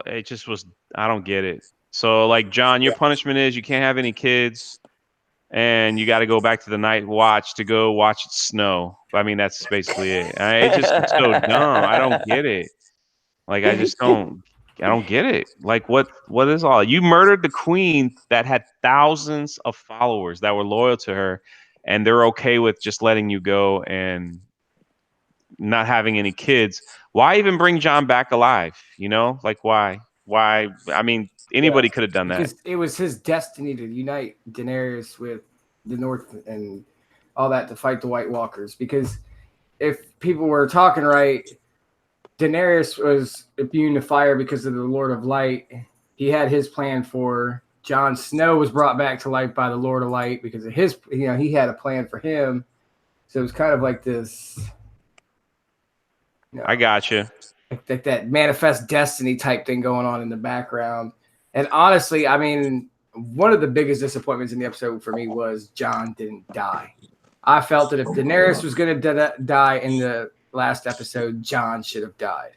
it just was, I don't get it. So like, John, your punishment is you can't have any kids and you got to go back to the night watch to go watch it snow. I mean, that's basically it. It's just so dumb. I don't get it. Like, I don't get it. Like, what is all? You murdered the queen that had thousands of followers that were loyal to her, and they're okay with just letting you go and not having any kids. Why even bring John back alive? You know, like, why? I mean, anybody could have done that. Because it was his destiny to unite Daenerys with the North and all that to fight the White Walkers. Because if people were talking right, Daenerys was immune to fire because of the Lord of Light. He had his plan for Jon Snow was brought back to life by the Lord of Light because of his, he had a plan for him. So it was kind of like this. I got you. Like that manifest destiny type thing going on in the background. And honestly, I mean, one of the biggest disappointments in the episode for me was Jon didn't die. I felt that if Daenerys was going to die in the last episode, Jon should have died.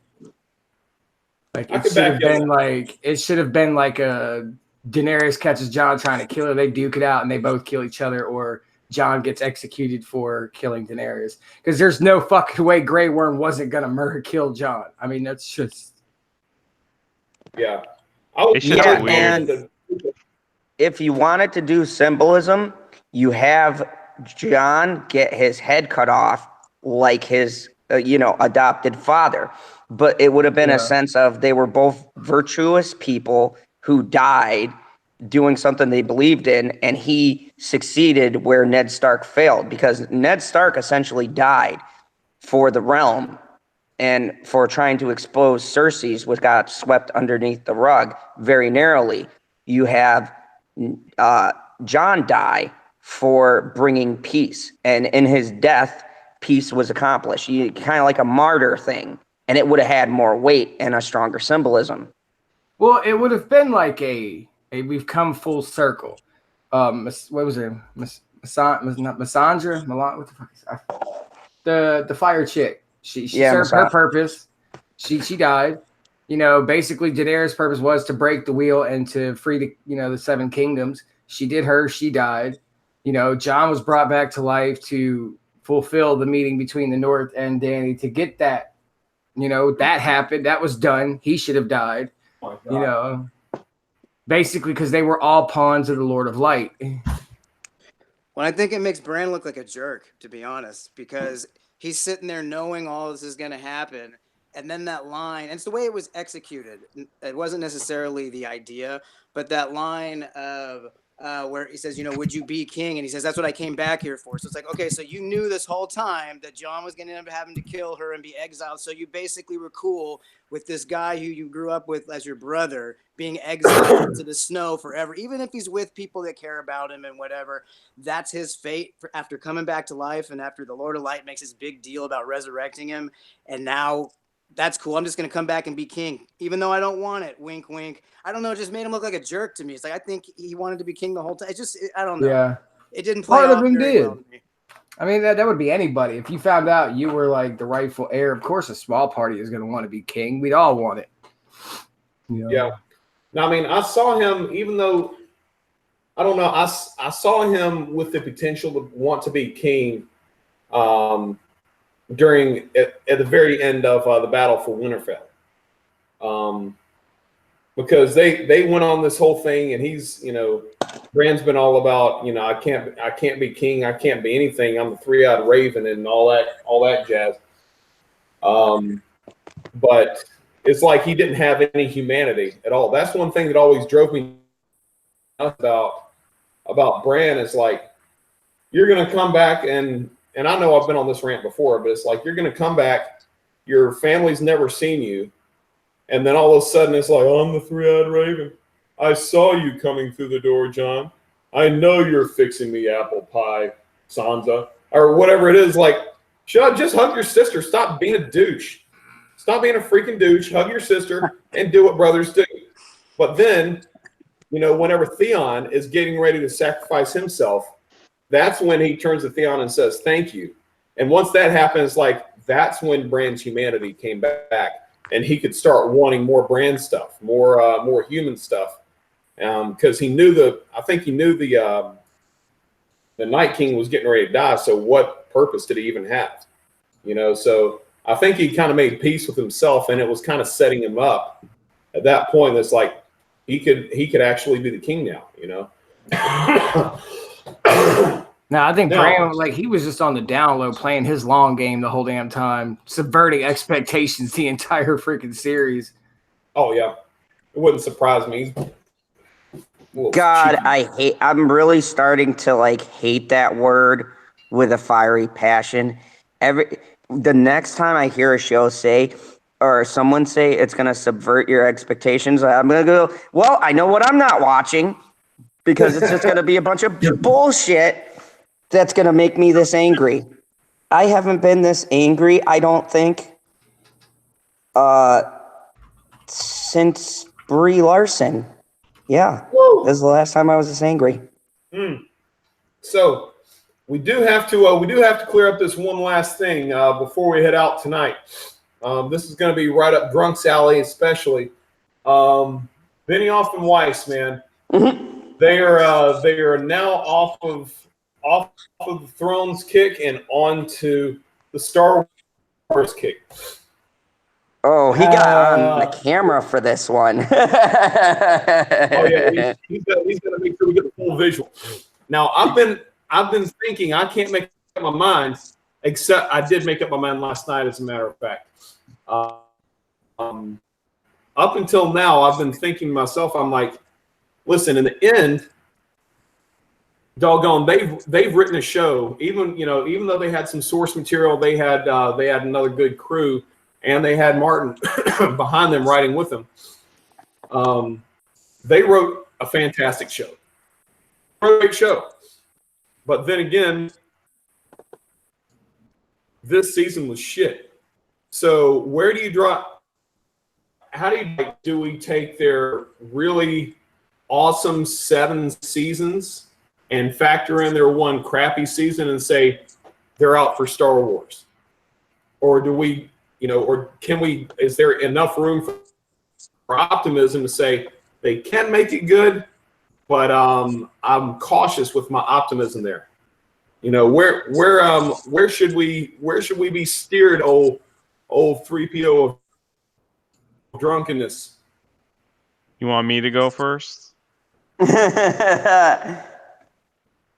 Like it should have been like a Daenerys catches Jon trying to kill her, they duke it out and they both kill each other, or Jon gets executed for killing Daenerys. Because there's no fucking way Grey Worm wasn't gonna kill Jon. I mean, that's just It's just weird. And if you wanted to do symbolism, you have Jon get his head cut off like his adopted father. But it would have been a sense of they were both virtuous people who died doing something they believed in, and he succeeded where Ned Stark failed, because Ned Stark essentially died for the realm and for trying to expose Cersei's, which got swept underneath the rug very narrowly. You have Jon die for bringing peace, and in his death, peace was accomplished. Kind of like a martyr thing, and it would have had more weight and a stronger symbolism. Well, it would have been like a we've come full circle. What was it? Massandra? What the fuck is that? The fire chick. She served her purpose. She died. Basically Daenerys' purpose was to break the wheel and to free the 7 kingdoms. She did her. She died. Jon was brought back to life to fulfill the meeting between the North and Dany to get that. That happened. That was done. He should have died. Basically because they were all pawns of the Lord of Light. Well, I think it makes Bran look like a jerk, to be honest, because he's sitting there knowing all this is going to happen. And then that line, and it's the way it was executed. It wasn't necessarily the idea, but that line of where he says, would you be king? And he says, that's what I came back here for. So it's like, okay, so you knew this whole time that Jon was going to end up having to kill her and be exiled. So you basically were cool with this guy who you grew up with as your brother being exiled into the snow forever. Even if he's with people that care about him and whatever, that's his fate after coming back to life. And after the Lord of Light makes this big deal about resurrecting him. And now that's cool. I'm just going to come back and be king, even though I don't want it. Wink, wink. I don't know. It just made him look like a jerk to me. It's like, I think he wanted to be king the whole time. I don't know. Yeah. It didn't play Part off of him very did. well to me. I mean, that would be anybody. If you found out you were like the rightful heir, of course a small party is going to want to be king. We'd all want it. Yeah. Now, I mean, I saw him, even though, I don't know, I saw him with the potential to want to be king during at the very end of the battle for Winterfell. Because they went on this whole thing, and he's, Bran's been all about, I can't be king, I can't be anything, I'm the three-eyed raven and all that jazz. But it's like he didn't have any humanity at all. That's one thing that always drove me nuts about Bran, is like, you're gonna come back, and I know I've been on this rant before, but it's like, you're gonna come back, your family's never seen you. And then all of a sudden it's like, oh, I'm the three-eyed raven. I saw you coming through the door, John. I know you're fixing me apple pie, Sansa, or whatever it is. Like, just hug your sister. Stop being a douche. Stop being a freaking douche. Hug your sister and do what brothers do. But then, whenever Theon is getting ready to sacrifice himself, that's when he turns to Theon and says, thank you. And once that happens, like, that's when Bran's humanity came back. And he could start wanting more Bran stuff, more human stuff, because he knew I think he knew the Night King was getting ready to die. So what purpose did he even have? So I think he kind of made peace with himself, and it was kind of setting him up at that point. It's like he could actually be the king now. No, I think Bran, like, he was just on the down low playing his long game the whole damn time, subverting expectations the entire freaking series. Oh, yeah. It wouldn't surprise me. God, I'm really starting to, like, hate that word with a fiery passion. The next time I hear a show say, or someone say it's going to subvert your expectations, I'm going to go, well, I know what I'm not watching, because it's just going to be a bunch of bullshit that's going to make me this angry. I haven't been this angry, I don't think, since Brie Larson. Yeah, this is the last time I was this angry. So we do have to clear up this one last thing before we head out tonight. This is going to be right up Drunk's alley, especially. Benioff and Weiss, man, they are now off of the Thrones kick and onto the Star Wars kick. Oh, he got on the camera for this one. Oh yeah, he's gonna make sure we get the full visual. Now I've been thinking, I can't make up my mind, except I did make up my mind last night, as a matter of fact. Up until now, I've been thinking to myself, I'm like, listen, in the end, doggone, they've written a show. Even though they had some source material, they had another good crew, and they had Martin behind them writing with them. They wrote a fantastic show. Great show. But then again, this season was shit. So where do you draw? How do we take their really awesome 7 seasons and factor in their one crappy season and say they're out for Star Wars? Or do we, or can we, is there enough room for optimism to say they can make it good, but I'm cautious with my optimism there. Where should we be steered, old 3PO of drunkenness? You want me to go first?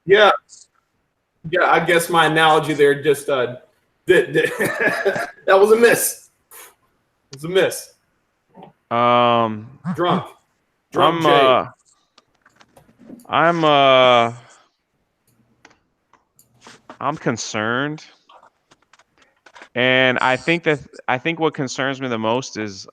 Yeah, I guess my analogy there just that was a miss. It was a miss. Drunk Jay. I'm concerned, and I think what concerns me the most is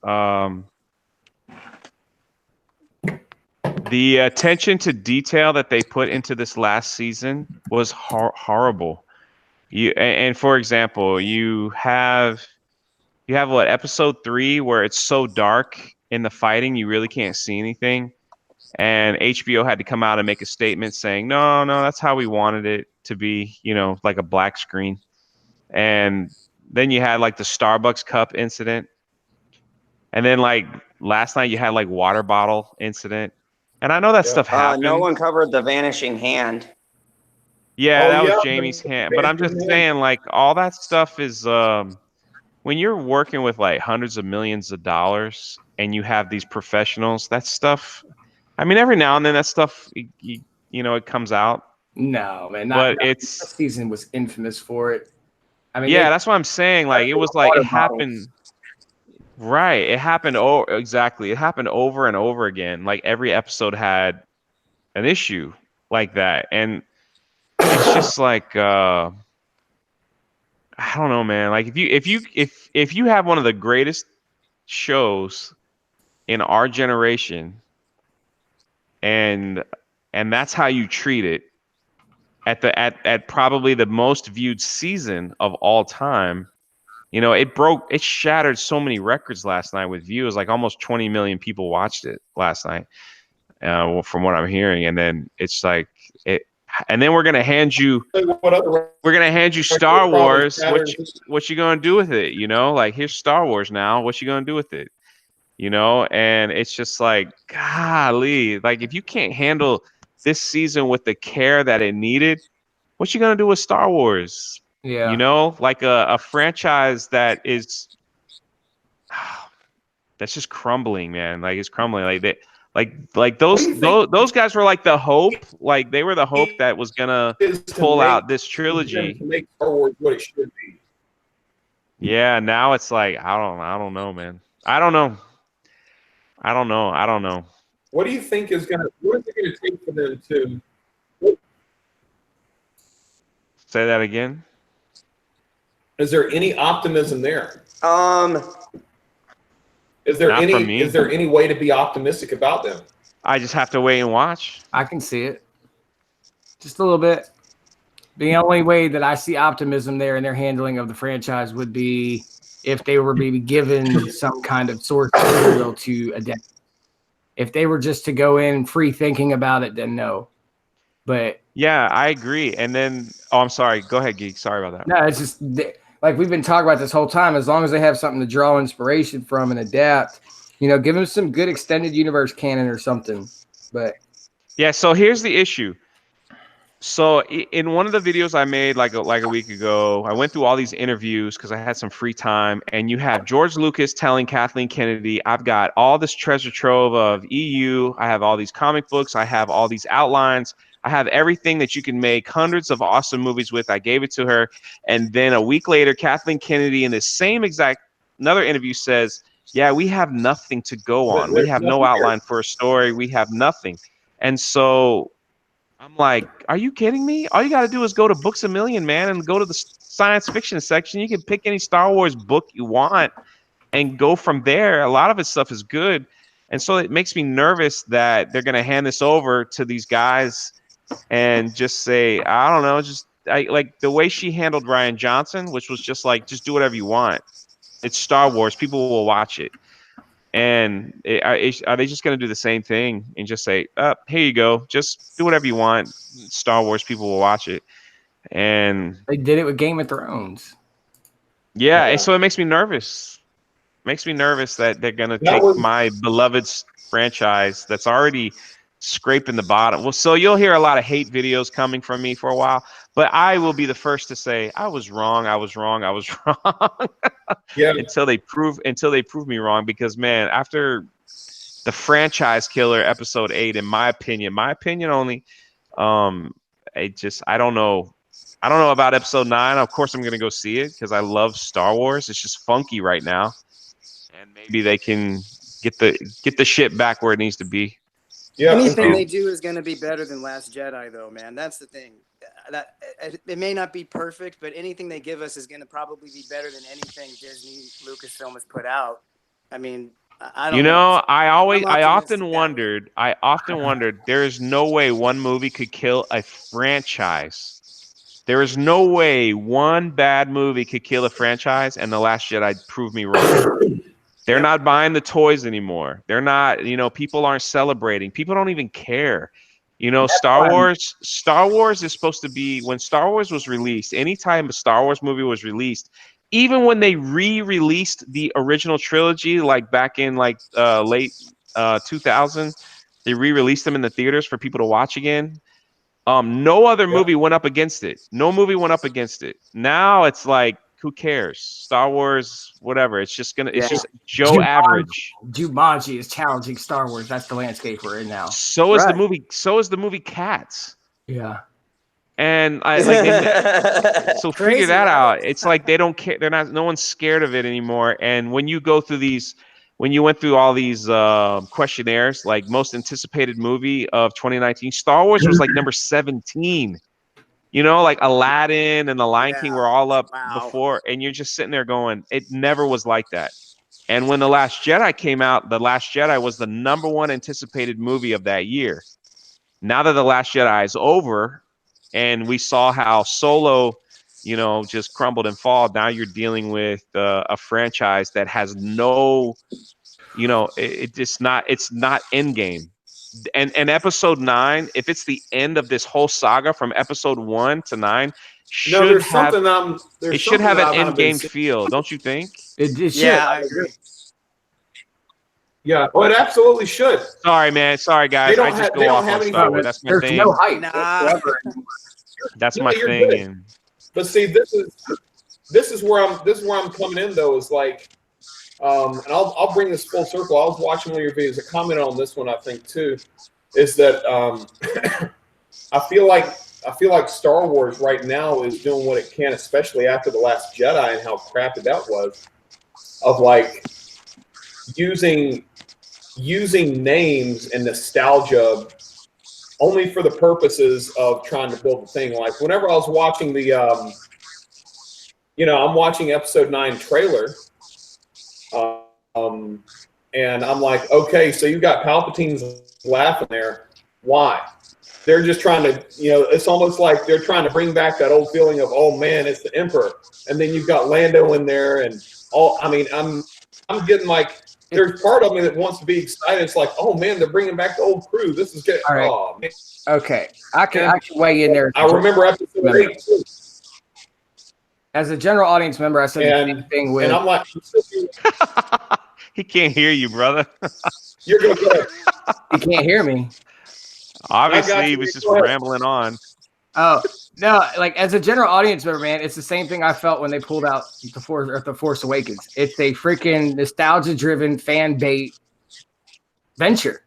the attention to detail that they put into this last season was horrible. And for example, you have what, episode 3, where it's so dark in the fighting you really can't see anything, and HBO had to come out and make a statement saying no, that's how we wanted it to be, like a black screen. And then you had like the Starbucks cup incident, and then like last night you had like water bottle incident. And I know that stuff happens. No one covered the vanishing hand. Yeah, Oh that was yeah, Jamie's hand. But I'm Panther just Man. saying, like, all that stuff is when you're working with like hundreds of millions of dollars and you have these professionals, that stuff. I mean, every now and then that stuff, you know, it comes out, No, man, but not that it's season was infamous for it. I mean, yeah, they that's what I'm saying. Like, it was like water it happened. bottles. Right. It happened. Oh, exactly. It happened over and over again. Like every episode had an issue like that. And it's just like I don't know, man. Like if you have one of the greatest shows in our generation and that's how you treat it at probably the most viewed season of all time, you know, it shattered so many records last night with views. Like almost 20 million people watched it last night. From what I'm hearing, and then it's like it, and then What other we're gonna hand you record Star probably Wars. shattered? What you gonna do with it? You know, like here's Star Wars now. What you gonna do with it? You know, and it's just like, golly, like if you can't handle this season with the care that it needed, what you gonna do with Star Wars? You Yeah, know, like a franchise that is that's just crumbling, man. Like it's crumbling. Like they, like What do you think those guys were like the hope. Like they were the hope it that was gonna is to pull make out this them trilogy. to make Star Wars what it should be? Yeah, now it's like I don't know, man. I don't know. I don't know. I don't know. What do you think is gonna? What is it gonna take for them to? What, Say that again. is there any optimism there? Um, Is there Not any? from me. Is there any way to be optimistic about them? I just have to wait and watch. I can see it. Just a little bit. The only way that I see optimism there in their handling of the franchise would be if they were maybe given some kind of source material to adapt. If they were just to go in free thinking about it, then no. But Yeah, I agree. And then, oh, I'm sorry. Go ahead, Geek. Sorry about that. no, it's just like we've been talking about this whole time. As long as they have something to draw inspiration from and adapt, you know, give them some good extended universe canon or something. But Yeah. So here's the issue. So in one of the videos I made like a week ago, I went through all these interviews because I had some free time, and you have George Lucas telling Kathleen Kennedy, "I've got all this treasure trove of EU. I have all these comic books. I have all these outlines. I have everything that you can make hundreds of awesome movies with." I gave it to her, and then a week later, Kathleen Kennedy in the same exact another interview says, "Yeah, we have nothing to go on. We There's have no nothing there. outline for a story. We have nothing." And so I'm like, are you kidding me? All you got to do is go to Books a Million, man, and go to the science fiction section. You can pick any Star Wars book you want and go from there. A lot of its stuff is good. And so it makes me nervous that they're going to hand this over to these guys and just say, I don't know, like the way she handled Ryan Johnson, which was just like, just do whatever you want. It's Star Wars. People will watch it. And are they just going to do the same thing and just say, here you go, just do whatever you want. Star Wars, people will watch it. And they did it with Game of Thrones. yeah, Yeah. so it makes me nervous. Makes me nervous that they're going to That take was my beloved franchise that's already scraping the bottom. Well, so you'll hear a lot of hate videos coming from me for a while, but I will be the first to say I was wrong. I was wrong. I was wrong. yeah. until they prove me wrong, because man, after the franchise killer episode 8, in my opinion only, I don't know about episode 9. Of course I'm going to go see it because I love Star Wars. It's just funky right now, and maybe they can get the shit back where it needs to be. Yeah. Anything So- they do is going to be better than Last Jedi, though, man. That's the thing. That it may not be perfect, but anything they give us is going to probably be better than anything Disney Lucasfilm has put out. I mean, I don't You know. know, I optimistic often wondered, there is no way one movie could kill a franchise. There is no way one bad movie could kill a franchise, and The Last Jedi proved me wrong. They're Yep. not buying the toys anymore. They're not, people aren't celebrating. People don't even care. Star Wars is supposed to be, when Star Wars was released, anytime a Star Wars movie was released, even when they re-released the original trilogy, like back in like late 2000, they re-released them in the theaters for people to watch again. No other movie went up against it. No movie went up against it. Now it's like, who cares? Star Wars, whatever. It's just Joe Average. Jumanji is challenging Star Wars. That's the landscape we're in now. So is the movie. So is the movie Cats. Yeah. And I like so Crazy, figure that right? out. It's like they don't care. They're not. No one's scared of it anymore. And when you go through these, when you went through all these questionnaires, like most anticipated movie of 2019, Star Wars was like number 17. You know, like Aladdin and The Lion King were all up before, and you're just sitting there going, it never was like that. And when The Last Jedi came out, The Last Jedi was the number one anticipated movie of that year. Now that The Last Jedi is over, and we saw how Solo, you know, just crumbled and fall, now you're dealing with a franchise that has no, you know, it's not Endgame. And episode 9, if it's the end of this whole saga from episode 1 to 9, should have an Endgame feel, don't you think? It should. Yeah, I agree. Yeah, well, it absolutely should. Sorry, man. Sorry, guys. I just go off on Star Wars. That's my There's thing. no hype Nah. whatsoever. That's No, my you're thing. good. And But see, this is where I'm coming in though. Is like, and I'll bring this full circle. I was watching one of your videos. A comment on this one, I think too, is that I feel like Star Wars right now is doing what it can, especially after The Last Jedi and how crappy that was, of like using names and nostalgia only for the purposes of trying to build the thing. Like whenever I was watching the, I'm watching episode 9 trailer, and I'm like, okay, so you got Palpatine's laughing there. Why? They're just trying to, it's almost like they're trying to bring back that old feeling of, oh man, it's the Emperor. And then you've got Lando in there and I'm getting like, there's part of me that wants to be excited. It's like, oh man, they're bringing back the old crew. This is good. All right. Oh, man. Okay. I can weigh in there. I remember episode 8 too. As a general audience member, I said the same thing with. And I'm like, he can't hear you, brother. you're going to go. You can't hear me. Obviously, he was just rambling on. Oh no! Like as a general audience member, man, it's the same thing I felt when they pulled out the Force Awakens. It's a freaking nostalgia-driven fan bait venture.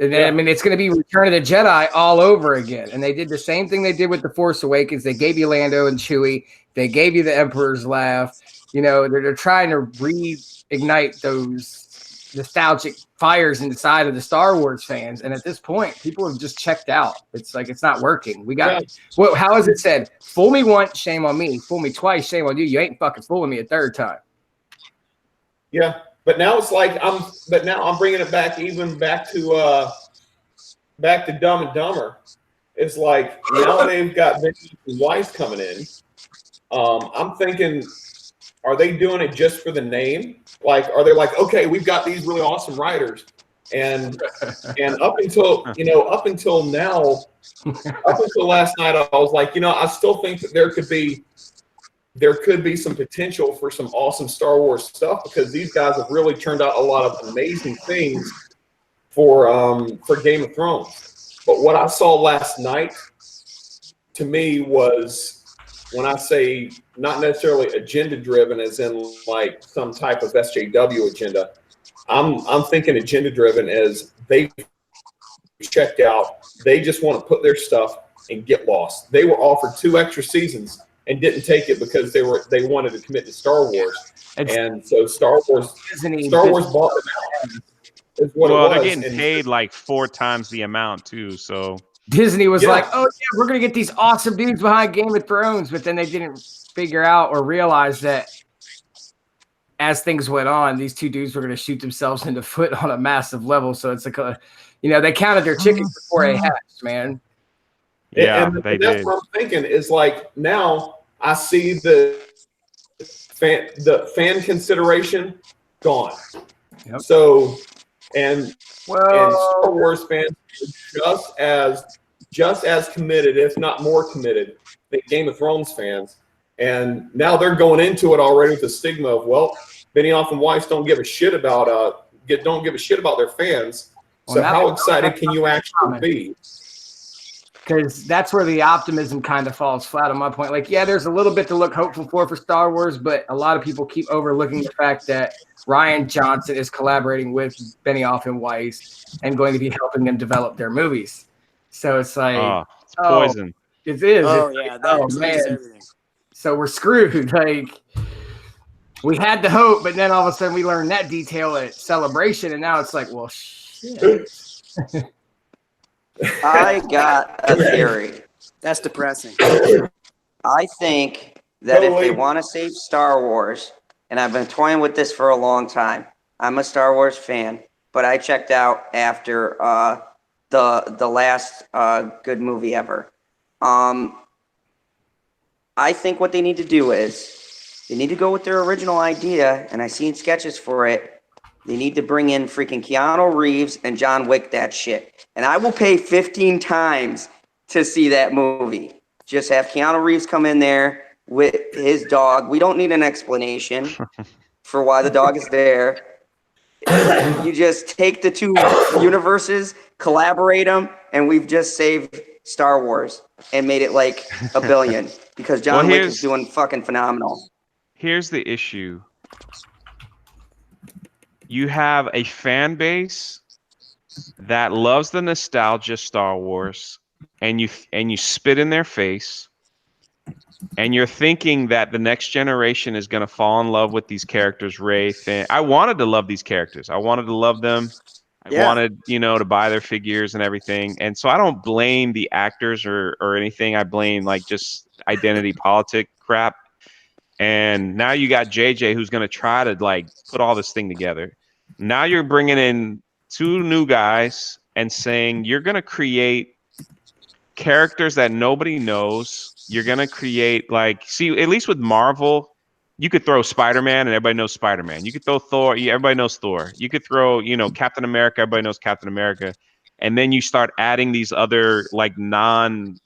And I mean, it's going to be Return of the Jedi all over again. And they did the same thing they did with the Force Awakens. They gave you Lando and Chewie. They gave you the Emperor's laugh. They're trying to reignite those nostalgic fires inside of the Star Wars fans, and at this point people have just checked out. It's like it's not working. We got how is it said? Fool me once, shame on me. Fool me twice, shame on you. You ain't fucking fooling me a third time. Yeah, but now it's like I'm bringing it back to Dumb and Dumber. It's like now they've got Vinny and Weiss coming in. I'm thinking, are they doing it just for the name? Like, are they like, okay, we've got these really awesome writers, and up until now, up until last night, I was like, I still think that there could be some potential for some awesome Star Wars stuff because these guys have really turned out a lot of amazing things for Game of Thrones. But what I saw last night, to me, was, when I say not necessarily agenda driven as in like some type of SJW agenda, I'm thinking agenda driven as they checked out. They just want to put their stuff and get lost. They were offered 2 extra seasons and didn't take it because they wanted to commit to Star Wars. And so Star Wars bought them out. Is what it was. They're getting paid like 4 times the amount too, so Disney was like, oh, yeah, we're going to get these awesome dudes behind Game of Thrones. But then they didn't figure out or realize that as things went on, these 2 dudes were going to shoot themselves in the foot on a massive level. So it's like, they counted their chickens before they hatched, man. Yeah, and they that's did. what I'm thinking is like, now I see the fan consideration gone. Yep. So, and Star Wars fans are just as committed, if not more committed, than Game of Thrones fans. And now they're going into it already with the stigma of, well, Benioff and Weiss don't give a shit about their fans. So how excited can you actually be? because that's where the optimism kind of falls flat on my point. Like, yeah, there's a little bit to look hopeful for Star Wars, but a lot of people keep overlooking the fact that Ryan Johnson is collaborating with Benioff and Weiss and going to be helping them develop their movies. So it's like, It's poison. It is. Oh It's yeah, like, that oh changes man. everything. So we're screwed. Like, we had the hope, but then all of a sudden we learned that detail at Celebration, and now it's like, well, shit. I got a theory. That's depressing. I think that if they Totally. want to save Star Wars, and I've been toying with this for a long time. I'm a Star Wars fan, but I checked out after the last good movie ever. I think what they need to do is they need to go with their original idea, and I seen sketches for it. They need to bring in freaking Keanu Reeves and John Wick that shit. And I will pay 15 times to see that movie. Just have Keanu Reeves come in there with his dog. We don't need an explanation for why the dog is there. You just take the two universes, collaborate them, and we've just saved Star Wars and made it like $1 billion because John Wick is doing fucking phenomenal. Here's the issue. You have a fan base that loves the nostalgia Star Wars, and you spit in their face, and you're thinking that the next generation is going to fall in love with these characters. Rey, Finn. I wanted to love these characters. I wanted to love them. I wanted, to buy their figures and everything. And so I don't blame the actors or anything. I blame like just identity politic crap. And now you got JJ who's going to try to like put all this thing together. Now you're bringing in two new guys and saying you're going to create characters that nobody knows. You're going to create at least with Marvel, you could throw Spider-Man and everybody knows Spider-Man. You could throw Thor, everybody knows Thor. You could throw, Captain America, everybody knows Captain America. And then you start adding these other like non-known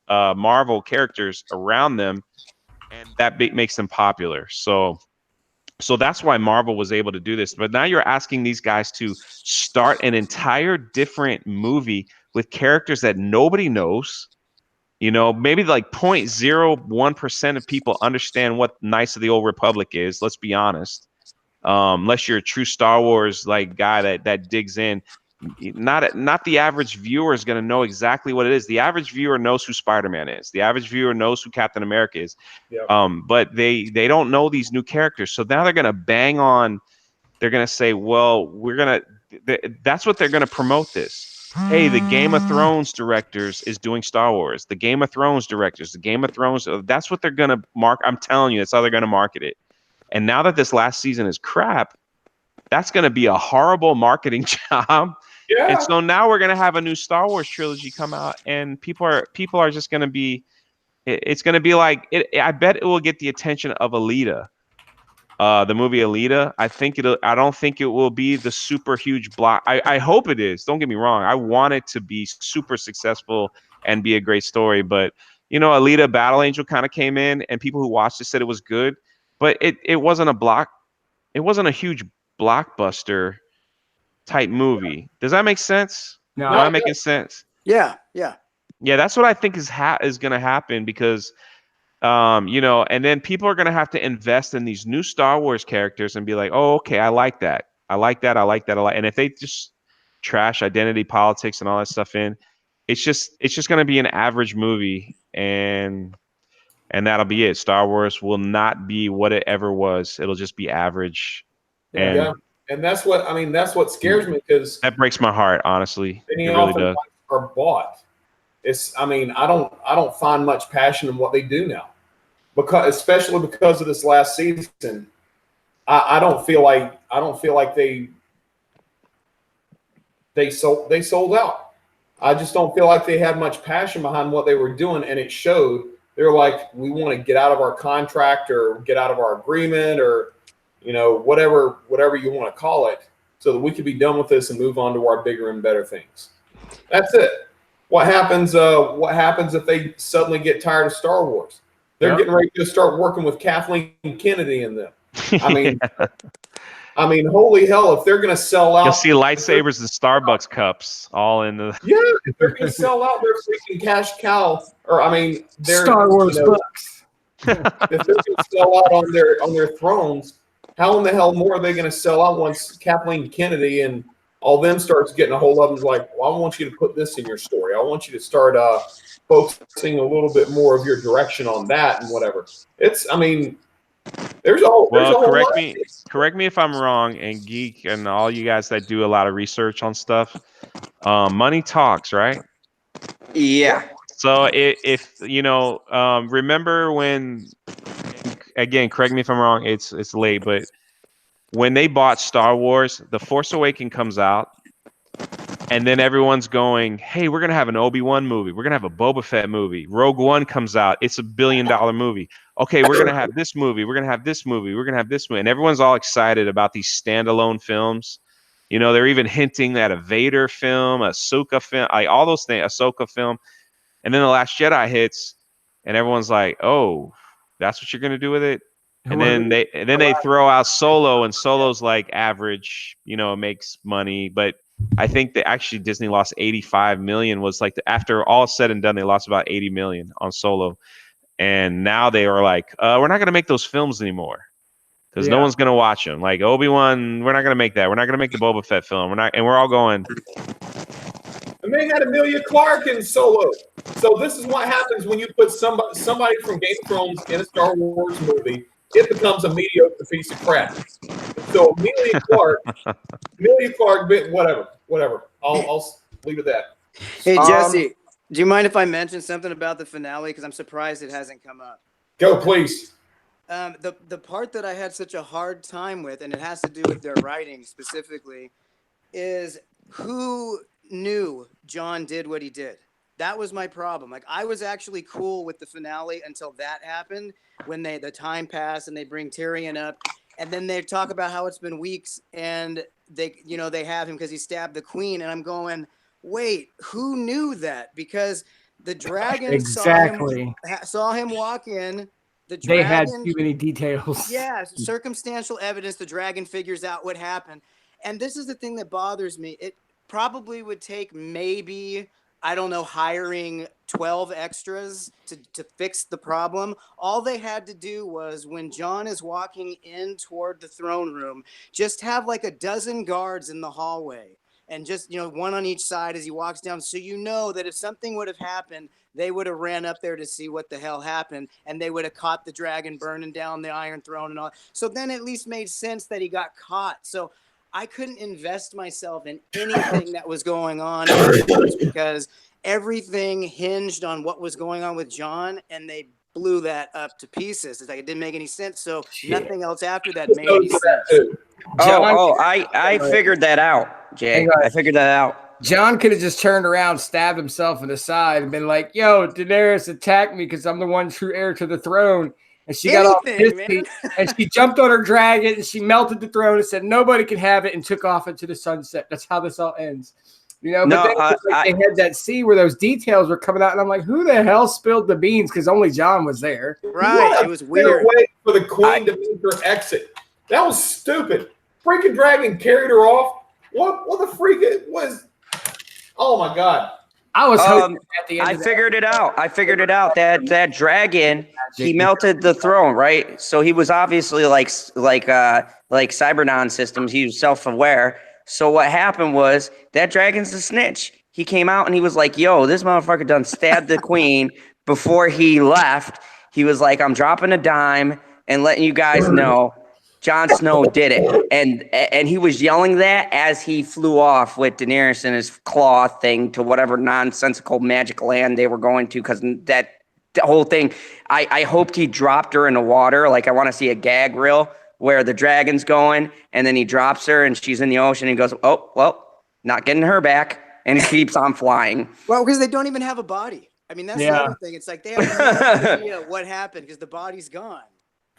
Marvel characters around them, and that makes them popular. So that's why Marvel was able to do this. But now you're asking these guys to start an entire different movie with characters that nobody knows. Maybe like 0.01% of people understand what Knights of the Old Republic is. Let's be honest. Unless you're a true Star Wars like guy that digs in. Not the average viewer is going to know exactly what it is. The average viewer knows who Spider-Man is. The average viewer knows who Captain America is. Yep. But they don't know these new characters. So now they're going to bang on. They're going to say, well, that's what they're going to promote this. Hey, the Game of Thrones directors is doing Star Wars. The Game of Thrones directors, the Game of Thrones. That's what they're going to mark. I'm telling you, that's how they're going to market it. And now that this last season is crap, that's going to be a horrible marketing job. Yeah. And so now we're going to have a new Star Wars trilogy come out, and people are just going to be. It's going to be like it. I bet it will get the attention of Alita. The movie Alita. I don't think it will be the super huge block. I hope it is. Don't get me wrong. I want it to be super successful and be a great story. But Alita Battle Angel kind of came in, and people who watched it said it was good, but it wasn't It wasn't a huge blockbuster type movie. Does that make sense? No, Am I making sense? Yeah. Yeah, that's what I think is going to happen because. And then people are going to have to invest in these new Star Wars characters and be like, oh, okay, I like that. And if they just trash identity politics and all that stuff it's just going to be an average movie, and that'll be it. Star Wars will not be what it ever was. It'll just be average. Yeah. And that's what scares me, because that breaks my heart, honestly. many It really often does. are bought. I don't find much passion in what they do now. Especially because of this last season, I don't feel like they sold out. I just don't feel like they had much passion behind what they were doing, and it showed. They're like, we want to get out of our contract or get out of our agreement or whatever you want to call it, so that we could be done with this and move on to our bigger and better things. That's it. What happens if they suddenly get tired of Star Wars? They're getting ready to start working with Kathleen Kennedy in them. I mean, I mean, holy hell, if they're going to sell out. You'll see lightsabers and Starbucks cups all in the. Yeah, if they're going to sell out their freaking cash cow, or I mean, their Star Wars books. if they're going to sell out on their thrones, how in the hell more are they going to sell out once Kathleen Kennedy and all them starts getting a hold of them? Like, well, I want you to put this in your story. I want you to start focusing a little bit more of your direction on that and whatever. I mean, there's a whole correct me if I'm wrong, and Geek and all you guys that do a lot of research on stuff. Money talks, right? Yeah. So if you know, remember when? Again, correct me if I'm wrong. It's late, but when they bought Star Wars, The Force Awakens comes out, and then everyone's going, "Hey, we're gonna have an Obi-Wan movie. We're gonna have a Boba Fett movie. Rogue One comes out. It's $1 billion movie. Okay, we're gonna have this movie. We're gonna have this movie. We're gonna have this movie." And everyone's all excited about these standalone films. You know, they're even hinting at a Vader film, a Ahsoka film, like all those things, Ahsoka film. And then The Last Jedi hits, and everyone's like, "Oh, that's what you're gonna do with it?" And then they throw out Solo, and Solo's like average. You know, it makes money, but I think that actually Disney lost 85 million. Was like after all said and done, they lost about 80 million on Solo, and now they are like, "We're not gonna make those films anymore because no one's gonna watch them." Like Obi-Wan, we're not gonna make that. We're not gonna make the Boba Fett film. We're not, and we're all going. And they had Emilia Clarke in Solo. So this is what happens when you put somebody from Game of Thrones in a Star Wars movie. It becomes a mediocre piece of crap. So Emilia Clarke, whatever. I'll leave it at that. Hey, Jesse, do you mind if I mention something about the finale? Because I'm surprised it hasn't come up. Go, please. The part that I had such a hard time with, and it has to do with their writing specifically, is who knew John did what he did. That was my problem. Like, I was actually cool with the finale until that happened, when the time passed and they bring Tyrion up, and then they talk about how it's been weeks and they have him because he stabbed the queen, and I'm going, wait, who knew that? Because the dragon saw him walk in. They had too many details. Yeah, circumstantial evidence. The dragon figures out what happened, and this is the thing that bothers me. It probably would take maybe, I don't know, hiring 12 extras to fix the problem. All they had to do was, when John is walking in toward the throne room, just have like a dozen guards in the hallway, and just, one on each side as he walks down. So that if something would have happened, they would have ran up there to see what the hell happened, and they would have caught the dragon burning down the Iron Throne and all. So then it at least made sense that he got caught. So I couldn't invest myself in anything that was going on because everything hinged on what was going on with John, and they blew that up to pieces. It's like it didn't make any sense. So nothing else after that made any sense. I figured that out, Jay. I figured that out. John could have just turned around, stabbed himself in the side, and been like, "Yo, Daenerys attacked me because I'm the one true heir to the throne." And she got all pissy, and she jumped on her dragon, and she melted the throne and said, "Nobody can have it," and took off into the sunset. That's how this all ends. But then they had that scene where those details were coming out, and I'm like, who the hell spilled the beans? Because only John was there. Right. It was weird. Wait for the queen to make her exit. That was stupid. Freaking dragon carried her off. What the freak it was? Oh my God. I was hoping at the end. I figured it out. That dragon, he melted the throne, right? So he was obviously like Cybernon systems. He was self-aware. So what happened was that dragon's a snitch. He came out and he was like, "Yo, this motherfucker done stabbed the queen." Before he left, he was like, "I'm dropping a dime and letting you guys know Jon Snow did it." And he was yelling that as he flew off with Daenerys and his claw thing to whatever nonsensical magic land they were going to, because that whole thing, I hoped he dropped her in the water. Like, I want to see a gag reel where the dragon's going and then he drops her and she's in the ocean and he goes, "Oh, well, not getting her back." And he keeps on flying. Well, because they don't even have a body. I mean, that's the other thing. It's like they have no idea what happened because the body's gone.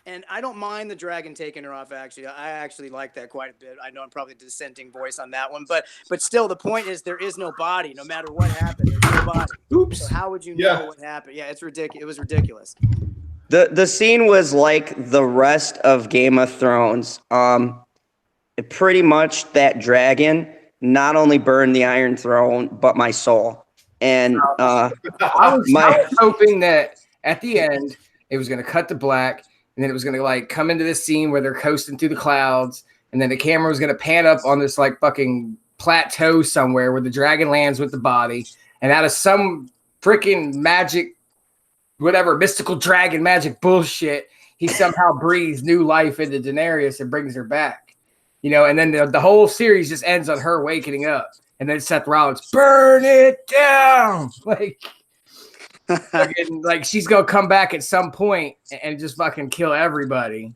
And I don't mind the dragon taking her off, actually. I actually like that quite a bit. I know I'm probably a dissenting voice on that one. But still, the point is there is no body. No matter what happened, there's no body. Oops. So how would you know what happened? Yeah, it's ridiculous. It was ridiculous. The scene was like the rest of Game of Thrones. pretty much that dragon not only burned the Iron Throne, but my soul. And I was hoping that at the end it was going to cut to black, and then it was going to like come into this scene where they're coasting through the clouds, and then the camera was going to pan up on this like fucking plateau somewhere where the dragon lands with the body, and out of some freaking magic, whatever mystical dragon magic bullshit, he somehow breathes new life into Daenerys and brings her back. You know, and then the whole series just ends on her waking up. And then Seth Rollins, burn it down. Like she's going to come back at some point and just fucking kill everybody.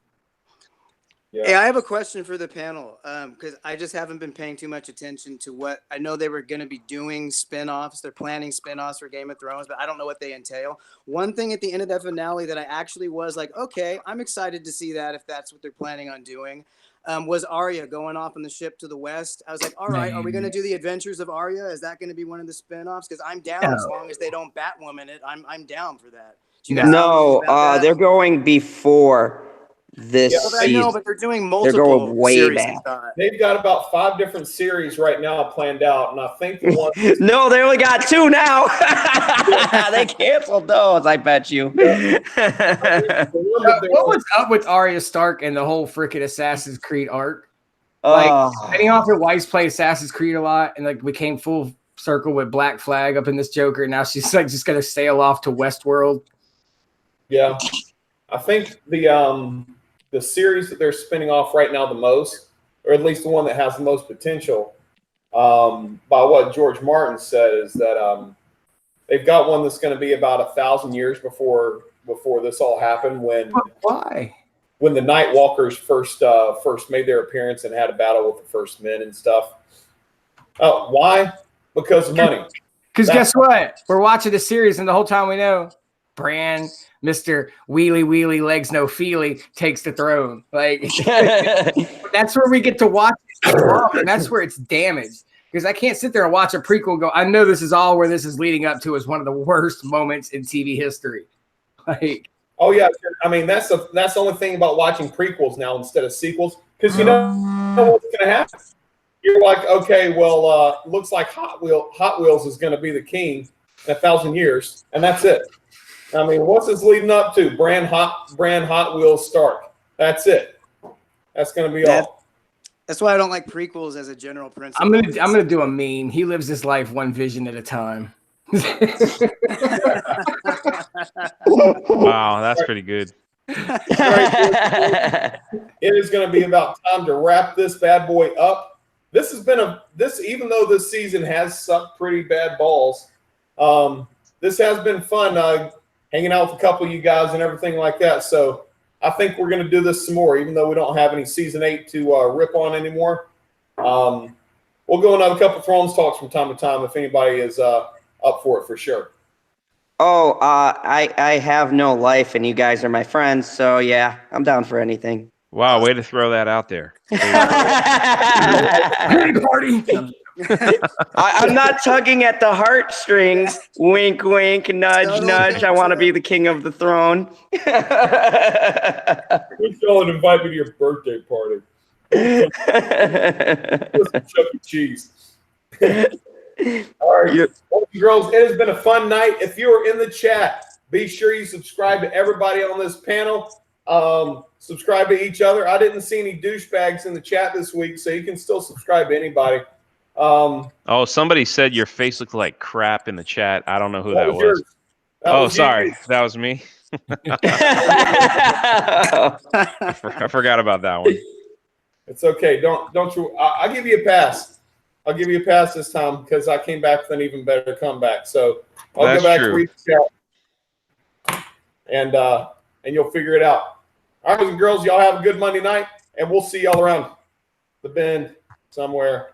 Yeah. Hey, I have a question for the panel because I just haven't been paying too much attention to what I know they were going to be doing spinoffs. They're planning spinoffs for Game of Thrones, but I don't know what they entail. One thing at the end of that finale that I actually was like, okay, I'm excited to see that if that's what they're planning on doing. Was Arya going off on the ship to the west. I was like, all right, are we going to do the adventures of Arya? Is that going to be one of the spinoffs? Because I'm down as long as they don't Batwoman it. I'm down for that. No, they're going before this season. I know, but they're doing multiple. They're going way back. They've got about 5 different series right now planned out, and I think the one. No, they only got 2 now. They canceled those. I bet you. What was up with Arya Stark and the whole freaking Assassin's Creed arc? Like, spinning off her wife's played Assassin's Creed a lot, and like became full circle with Black Flag up in this Joker. And now she's like just gonna sail off to Westworld. Yeah, I think the series that they're spinning off right now the most, or at least the one that has the most potential, by what George Martin said, is that they've got one that's going to be about 1,000 years before this all happened. Why? When the Night Walkers first made their appearance and had a battle with the First Men and stuff. Why? Because of money. Because guess what? We're watching the series, and the whole time we know Bran, Mr. Wheelie Legs No Feely, takes the throne. Like that's where we get to watch it, and that's where it's damaged. Because I can't sit there and watch a prequel and go, I know this is all where this is leading up to is one of the worst moments in TV history. Like, oh yeah, I mean that's the only thing about watching prequels now instead of sequels, because you know what's going to happen. You're like, okay, well, looks like Hot Wheels is going to be the king in 1,000 years, and that's it. I mean, what's this leading up to? Brand Hot Wheels Stark. That's it. That's going to be all. That's why I don't like prequels as a general principle. I'm gonna do a meme. He lives his life one vision at a time. Wow, that's pretty good. It is going to be about time to wrap this bad boy up. This has been even though this season has sucked pretty bad balls, this has been fun. Hanging out with a couple of you guys and everything like that. So I think we're going to do this some more, even though we don't have any season 8 to rip on anymore. We'll go and have a couple of Thrones talks from time to time if anybody is up for it, for sure. Oh, I have no life, and you guys are my friends. So yeah, I'm down for anything. Wow, way to throw that out there. Party. I'm not tugging at the heartstrings. Wink, wink, nudge, nudge. I want to be the king of the throne. Please don't invite me to your birthday party. Chuck E. Cheese. All right, girls, it has been a fun night. If you are in the chat, be sure you subscribe to everybody on this panel. Subscribe to each other. I didn't see any douchebags in the chat this week, so you can still subscribe to anybody. Somebody said your face looked like crap in the chat. I don't know who that was. Sorry. That was me. I forgot about that one. It's okay. Don't you? I'll give you a pass. I'll give you a pass this time because I came back with an even better comeback. So I'll go back and read the chat, and you'll figure it out. All right, boys and girls, y'all have a good Monday night, and we'll see y'all around the bend somewhere.